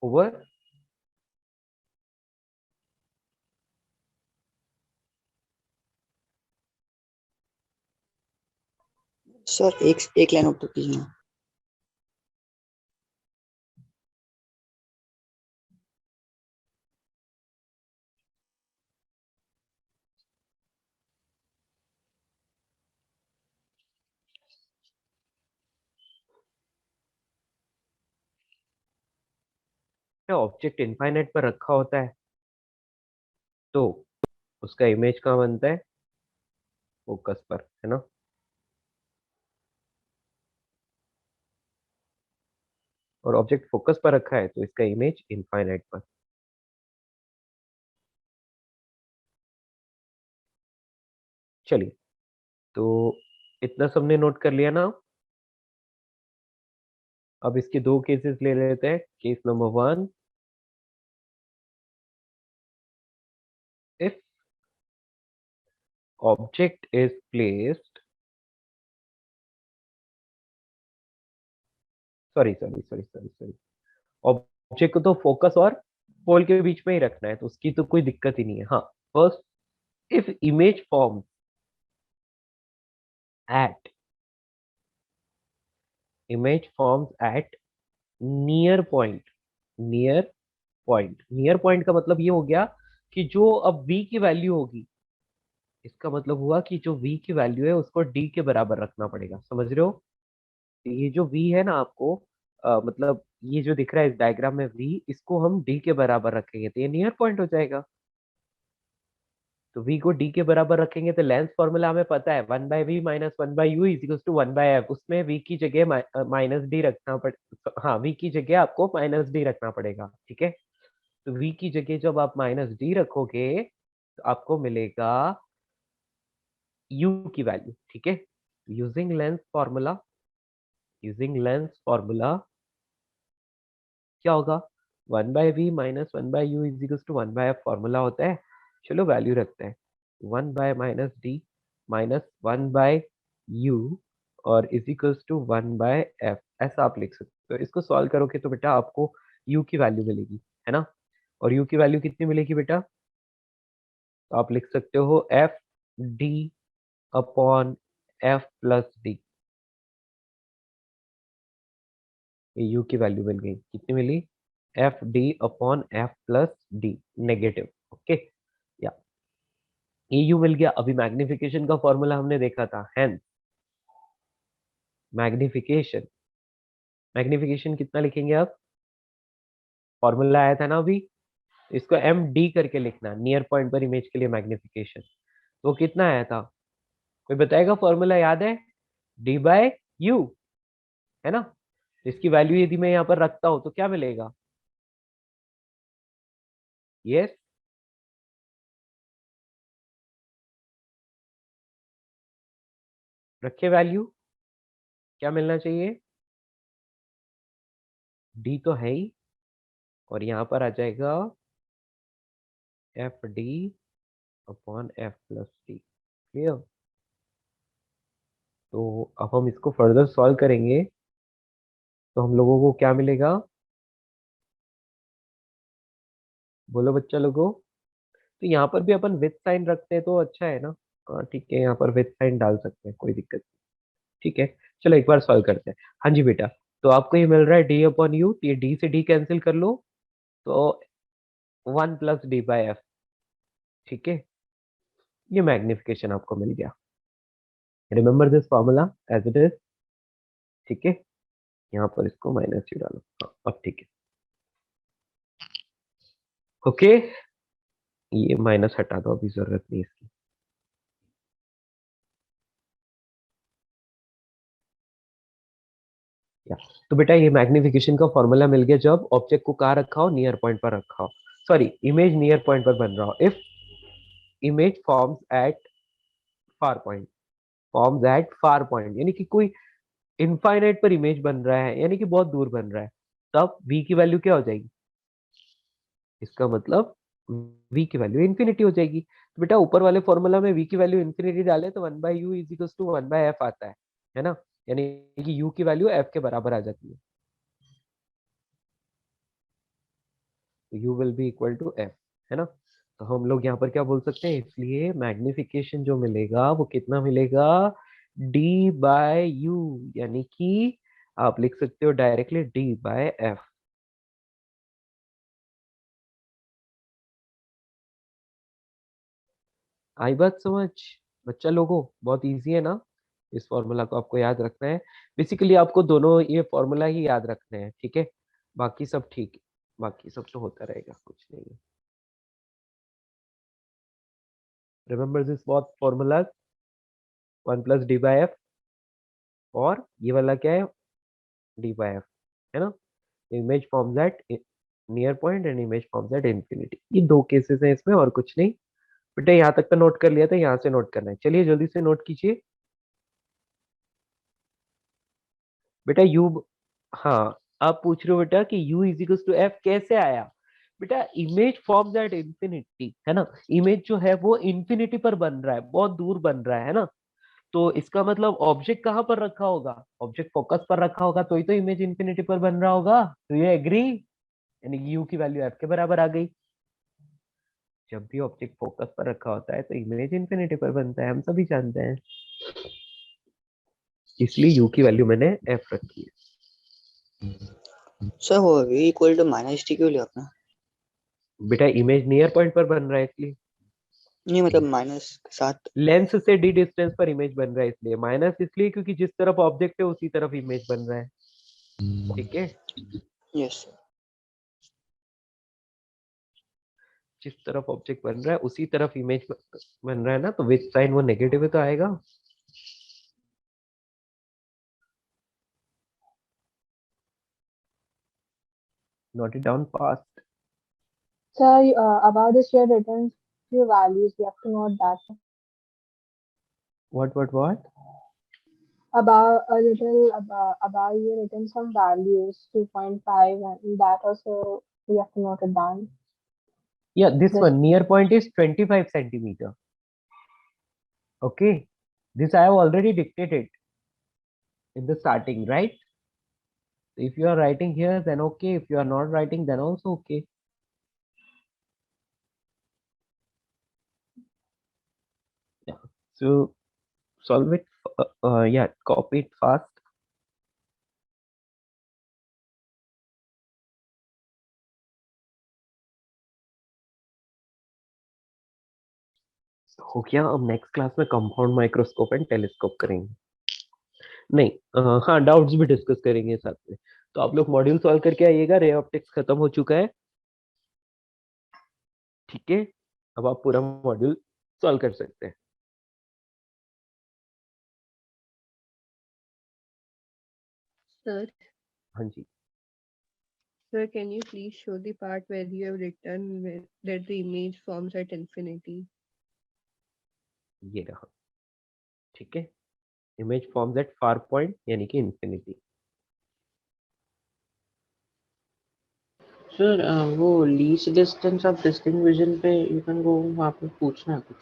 Over, sir एक लाइन ऊपर कीजिए ना। ऑब्जेक्ट इनफाइनाइट पर रखा होता है तो उसका इमेज कहाँ बनता है? फोकस पर, है ना। और ऑब्जेक्ट फोकस पर रखा है तो इसका इमेज इनफाइनाइट पर। चलिए, तो इतना सबने नोट कर लिया ना। अब इसके दो केसेस ले लेते हैं। Case number 1, if object is placed, sorry, object को तो फोकस और पोल के बीच में ही रखना है तो उसकी तो कोई दिक्कत ही नहीं है। हाँ, first, if image form at image forms at near point, near point का मतलब ये हो गया कि जो अब v की वैल्यू होगी, इसका मतलब हुआ कि जो v की वैल्यू है उसको d के बराबर रखना पड़ेगा, समझ रहे हो। ये जो v है ना आपको, मतलब ये जो दिख रहा है इस डायग्राम में v, इसको हम d के बराबर रखेंगे तो ये नियर पॉइंट हो जाएगा। तो v को d के बराबर रखेंगे तो लेंस फॉर्मूला हमें पता है, 1/v minus 1/u is to 1/f, उसमें v की जगह माइनस डी रखना पड़े, हाँ v की जगह आपको माइनस डी रखना पड़ेगा, ठीक है। तो v की जगह जब आप माइनस डी रखोगे तो आपको मिलेगा u की वैल्यू, ठीक है। यूजिंग लेंस फॉर्मूला क्या होगा? 1/v minus 1/u is equal to 1/f formula होता है। चलो वैल्यू रखते हैं, 1/-d माइनस 1/u और इज इक्वल टू 1/f, ऐसा आप लिख सकते हो। इसको सॉल्व करोगे तो बेटा आपको u की वैल्यू मिलेगी, है ना। और u की वैल्यू कितनी मिलेगी बेटा, तो आप लिख सकते हो F D upon F plus D. ये u की वैल्यू मिल गई, कितनी मिली, F D upon F plus D negative. Okay, या ये u मिल गया। अभी मैग्निफिकेशन का फॉर्मूला हमने देखा था, हेंस मैग्निफिकेशन, मैग्निफिकेशन कितना लिखेंगे आप, फॉर्मूला आया था ना अभी, इसको एम डी करके लिखना, नियर पॉइंट पर इमेज के लिए मैग्निफिकेशन। तो कितना आया था, कोई बताएगा, फॉर्मूला याद है, डी बाय यू, है ना। इसकी वैल्यू यदि मैं यहाँ पर रखता हूं तो क्या मिलेगा, यस, रखे वैल्यू, क्या मिलना चाहिए, डी तो है ही, और यहाँ पर आ जाएगा F D upon F plus D. Clear. तो अब हम इसको फर्दर सॉल्व करेंगे तो हम लोगों को क्या मिलेगा, बोलो बच्चा लोगों। तो यहाँ पर भी अपन विथ साइन रखते हैं तो अच्छा है ना, हाँ ठीक है, यहाँ पर विथ साइन डाल सकते हैं, कोई दिक्कत नहीं। ठीक है, चलो एक बार सॉल्व करते हैं। हाँ जी बेटा, तो आपको ये मिल रहा है डी अपॉन यू, ये डी से डी कैंसिल कर लो, तो 1 + d/f। ठीक है, ये मैग्निफिकेशन आपको मिल गया। Remember this formula as it is. ठीक है, यहाँ पर इसको माइनस यू डालो, हाँ अब ठीक है। ओके, ये माइनस हटा दो, अभी जरूरत नहीं इसकी। या तो बेटा ये मैग्निफिकेशन का फॉर्मूला मिल गया जब ऑब्जेक्ट को कहाँ रखा हो, नियर पॉइंट पर रखा हो, सॉरी इमेज नियर पॉइंट पर बन रहा हो। If image forms at far point, forms at far point यानी कि कोई इनफाइनाइट पर इमेज बन रहा है, यानी कि बहुत दूर बन रहा है, तब v की वैल्यू क्या हो जाएगी, इसका मतलब v की वैल्यू इन्फिनिटी हो जाएगी। तो बेटा ऊपर वाले फॉर्मूला में v की वैल्यू इन्फिनिटी डाले तो 1/u = 1/f आता है ना, यानी कि u की वैल्यू f के बराबर आ जाती है, तो u will be equal to f, है ना। तो हम लोग यहाँ पर क्या बोल सकते हैं, इसलिए मैग्निफिकेशन जो मिलेगा वो कितना मिलेगा, d बाय यू, यानी कि आप लिख सकते हो डायरेक्टली d बाय f। आई बात समझ बच्चा लोगों, बहुत इजी है ना। इस फॉर्मूला को आपको याद रखना है, बेसिकली आपको दोनों ये फॉर्मूला ही याद रखने हैं, ठीक है, बाकी सब ठीक है, बाकी सब तो होता रहेगा, कुछ नहीं है। Remember this both formulas, 1 + d/f, और ये वाला क्या है, d/f, है ना। Image forms at near point and image forms at infinity, ये दो केसेस हैं इसमें, और कुछ नहीं। बेटा यहाँ तक तो नोट कर लिया था, यहाँ से नोट करना है, चलिए जल्दी से नोट कीजिए बेटा यू। हाँ, आप पूछ रहे हो बेटा कि u = f कैसे आया, बेटा इमेज फॉर्म्स एट इंफिनिटी, है ना, इमेज जो है वो इंफिनिटी पर बन रहा है, बहुत दूर बन रहा है ना। तो इसका मतलब ऑब्जेक्ट कहाँ पर रखा होगा, ऑब्जेक्ट फोकस पर रखा होगा, तो ही तो इमेज इंफिनिटी पर बन रहा होगा। तो ये एग्री, यानी कि u की वैल्यू f के बराबर आ गई। जब भी ऑब्जेक्ट फोकस पर रखा होता है तो इमेज इंफिनिटी पर बनता है, हम सभी जानते हैं, इसलिए u की वैल्यू मैंने f रखी है। सर वो v = -t क्यों लिया आपने? बेटा इमेज नियर पॉइंट पर बन रहा है इसलिए, नहीं मतलब माइनस के साथ। लेंस से डी डिस्टेंस पर इमेज बन रहा है इसलिए, माइनस इसलिए क्योंकि जिस तरफ ऑब्जेक्ट है उसी तरफ इमेज बन रहा है। ठीक है, यस जिस तरफ ऑब्जेक्ट बन रहा है उसी तरफ इमेज बन रहा है ना, तो विथ साइन वो नेगेटिव है तो आएगा। Note it down fast. Sir, about this, you have written few values. You have to note that. What? About a little about you written some values 2.5 and that also you have to note it down. Yeah, this This one near point is 25 centimeter. Okay, this I have already dictated in the starting, right? If you are writing here, then okay. If you are not writing, then also okay. Yeah. So solve it. Yeah, copy it fast. हो गया. अब next class में compound microscope and telescope करेंगे. नहीं, हाँ, doubts भी discuss करेंगे साथ में. तो आप लोग मॉड्यूल सॉल्व करके आइएगा. रे ऑप्टिक्स खत्म हो चुका है. ठीक है, अब आप पूरा मॉड्यूल सॉल्व कर सकते हैं. Sir, हाँ जी. sir, can you please show the part where you have written that the image forms at infinity? ये रहा. ठीक है, image forms at far point यानी कि इंफिनिटी. सर वो least distance of distinct vision पे यू कैन गो, वहाँ पे पूछना है कुछ.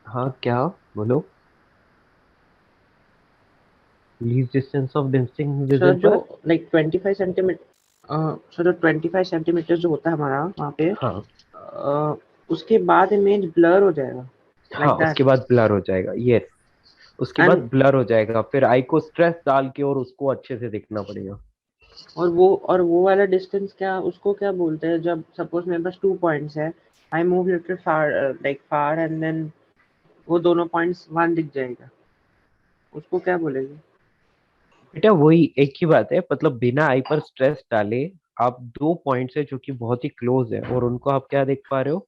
हाँ, क्या बोलो. Least distance of distinct sir vision जो पर. लाइक 25 सेंटीमीटर, सर जो 25 सेंटीमीटर जो होता है हमारा वहाँ पे, हाँ उसके बाद इमेज ब्लर हो जाएगा हाँ, लाइक उसके दैट. बाद ब्लर हो जाएगा. यस, उसके बाद एंड ब्लर हो जाएगा. फिर आई को स्ट्रेस डाल के और उसको अच्छे से देखना पड़ेगा. और वो वाला डिस्टेंस क्या, उसको क्या बोलते हैं जब सपोज मेरे पास 2 पॉइंट्स है, I move little far like far and then वो दोनों पॉइंट्स वहाँ दिख जाएगा, उसको क्या बोलेंगे? बेटा वही एक ही बात है. मतलब बिना आई पर स्ट्रेस डाले आप दो पॉइंट्स है जो कि बहुत ही क्लोज है और उनको आप क्या देख पा रहे हो.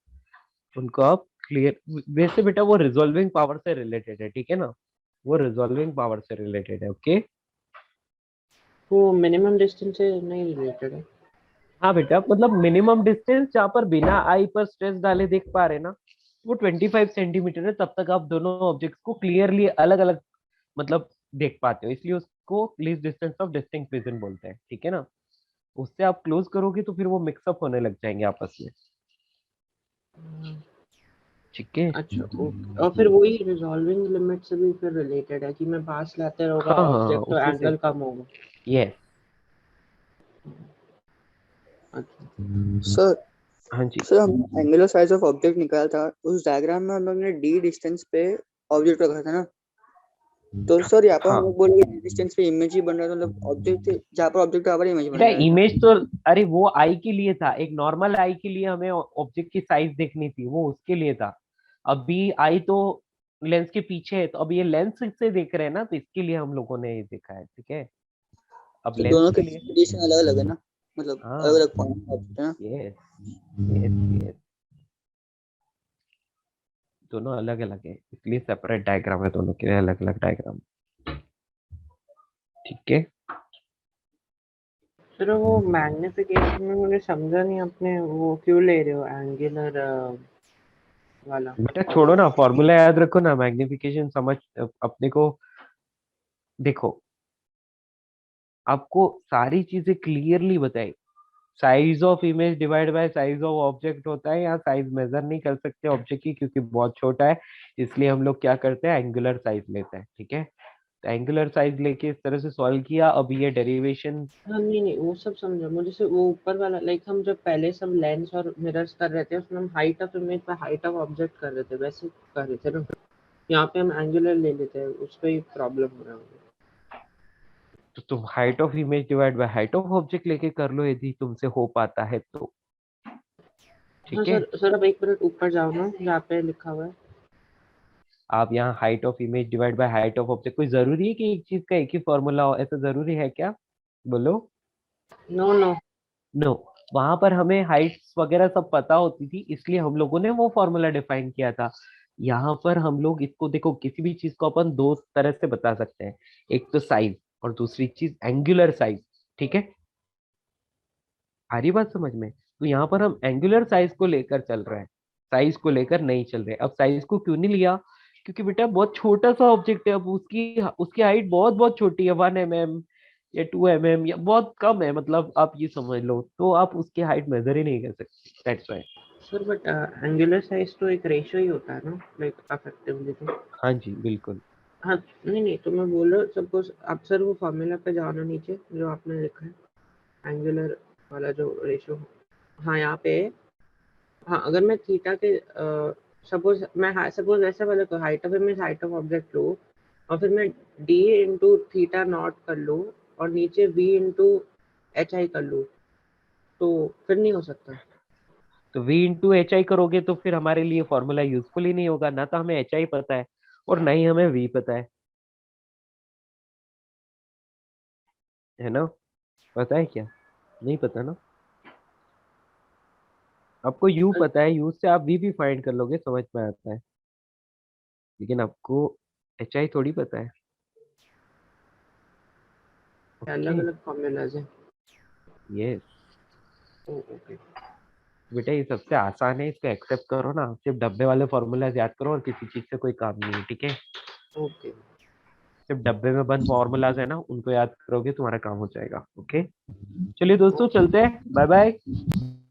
उनको आप क्लियर. वैसे बेटा वो रिजॉल्विंग पावर से रिलेटेड है. ठीक है ना, वो रिजॉल्विंग पावर से रिलेटेड है. ओके. वो मिनिमम डिस्टेंस से नहीं रिलेटेड है. हाँ बेटा, मतलब मिनिमम डिस्टेंस जहाँ पर बिना आई पर स्ट्रेस डाले देख पा रहे ना, वो 25 सेंटीमीटर है. तब तक आप दोनों ऑब्जेक्ट्स को क्लियरली अलग अलग मतलब देख पाते हो. इसलिए उसको least distance of distinct vision बोलते हैं. ठीक है ना. उससे आप क्लोज करोगे तो फिर वो मिक्सअप होने लग जाएंगे आपस में. ठीक है. अच्छा ओके. और फिर वही रिजॉल्विंग लिमिट से भी फिर रिलेटेड है कि मैं पास लाते रहूंगा हाँ हाँ, ऑब्जेक्ट तो उसी से. एंगल कम होगा. यस. अच्छा सर हाँ जी. सर हमने एंगुलर साइज ऑफ ऑब्जेक्ट निकाला था, उस डायग्राम में हम लोग ने डी डिस्टेंस पे ऑब्जेक्ट रखा था ना. तो सर यहाँ पर हम हाँ लोग बोले डी डिस्टेंस पे इमेज ही बन रहा था, मतलब ऑब्जेक्ट जहाँ पर ऑब्जेक्ट वहाँ पर इमेज बन बेटा रहा है. इमेज तो, अरे वो आई के लिए था. एक नॉर्मल आई के लिए हमें ऑब्जेक्ट की साइज देखनी थी, वो उसके लिए था. अभी आई तो लेंस के पीछे है, तो अब ये लेंस से देख रहे हैं ना, तो इसके लिए हम लोगों ने ये देखा है. ठीक है. अब तो लेंस दोनों के के लिए. पोजीशन अलग अलग है ना, मतलब हाँ. अलग अलग पॉइंट ऑब्जेक्ट है ना. यस यस यस, दोनों अलग अलग है, इसलिए सेपरेट डायग्राम है. दोनों के लिए अलग अलग डायग्राम. ठीक है. सर वो मैग्निफिकेशन में मुझे समझा नहीं, आपने वो क्यों ले रहे हो एंगुलर वाला? बेटा छोड़ो ना, फॉर्मूला याद रखो ना. मैग्निफिकेशन समझ अपने को. देखो, आपको सारी चीजें क्लियरली बताई. Size of image divide bye size of object होता है. यहाँ साइज मेजर नहीं कर सकते ऑब्जेक्ट की क्योंकि बहुत छोटा है. इसलिए हम लोग क्या करते हैं, एंगुलर साइज लेते हैं. ठीक है. तो एंगुलर साइज लेके इस तरह से सॉल्व किया. अब ये डेरिवेशन. हाँ नहीं नहीं, वो सब समझा मुझे. से वो ऊपर वाला लाइक हम जब पहले सब लेंस और मिरर्स कर रहे थे उसमें हम हाइट ऑफ इमेज पे हाइट ऑफ ऑब्जेक्ट कर रहे थे, वैसे कर रहे थे ना. यहाँ पे हम एंगुलर ले लेते हैं, उस पर ही प्रॉब्लम हो रहा है. तो तुम height of image divide bye height of object लेके कर लो यदि तुमसे हो पाता है तो. हाँ ठीक है. सर. सर अब 1 मिनट ऊपर जाओ ना, जहाँ पे लिखा हुआ है. आप यहाँ height of image divide bye height of object. कोई जरूरी है कि एक चीज का एक ही फॉर्मूला हो, ऐसा जरूरी है क्या? बोलो. No no. नो. वहां पर हमें हाइट्स वगैरह सब पता होती थी, इसलिए हम लोगों ने वो फॉर्मूला डिफाइन किया था. यहाँ पर हम लोग इसको देखो, किसी भी चीज को अपन दो तरह से बता सकते हैं. एक तो साइज और दूसरी चीज एंगुलर साइज. ठीक है. आ रही बात समझ में? तो यहाँ पर हम एंगुलर साइज को लेकर चल रहे हैं, साइज को लेकर नहीं चल रहे. अब साइज को क्यों नहीं लिया? क्योंकि बेटा बहुत छोटा सा ऑब्जेक्ट है. अब उसकी उसकी हाइट बहुत बहुत छोटी है, 1 mm या 2 mm या बहुत कम है. मतलब आप ये समझ लो, तो आप उसकी हाइट मेजर ही नहीं कर सकते. That's why. Sir but angular size तो एक रेशियो ही होता है ना, लाइक अफेक्टिवली तो. हाँ जी बिल्कुल. हाँ नहीं तो मैं बोल रहा हूँ सपोज आप सर वो फॉर्मूला पे जाना नीचे जो आपने लिखा है एंगुलर वाला जो रेशियो, हाँ यहाँ पे है। हाँ अगर मैं थीटा के सपोज मैं सपोज ऐसा वाला को height of image height of object लूँ और फिर मैं d इंटू थीटा नॉट कर लूँ और नीचे v इंटू एच आई कर लूँ तो फिर नहीं हो सकता। तो v इंटू एच आई करोगे तो फिर हमारे लिए फॉर्मूला यूजफुल ही नहीं होगा, ना तो हमें एच आई पता है और ना ही हमें v पता है ना? पता है क्या? नहीं पता ना? आपको u पता है, u से आप v भी फाइंड कर लोगे, समझ में आता है, लेकिन आपको एच आई थोड़ी पता है। अलग ओके, अलग फॉर्मूलाज हैं। यस ओके बेटा, ये सबसे आसान है, इसको एक्सेप्ट करो ना, सिर्फ डब्बे वाले फॉर्मूलाज याद करो और किसी चीज से कोई काम नहीं है, ठीक है? ओके सिर्फ डब्बे में बंद फॉर्मूलाज है ना, उनको याद करोगे तुम्हारा काम हो जाएगा। ओके, चलिए दोस्तों चलते हैं, बाय बाय।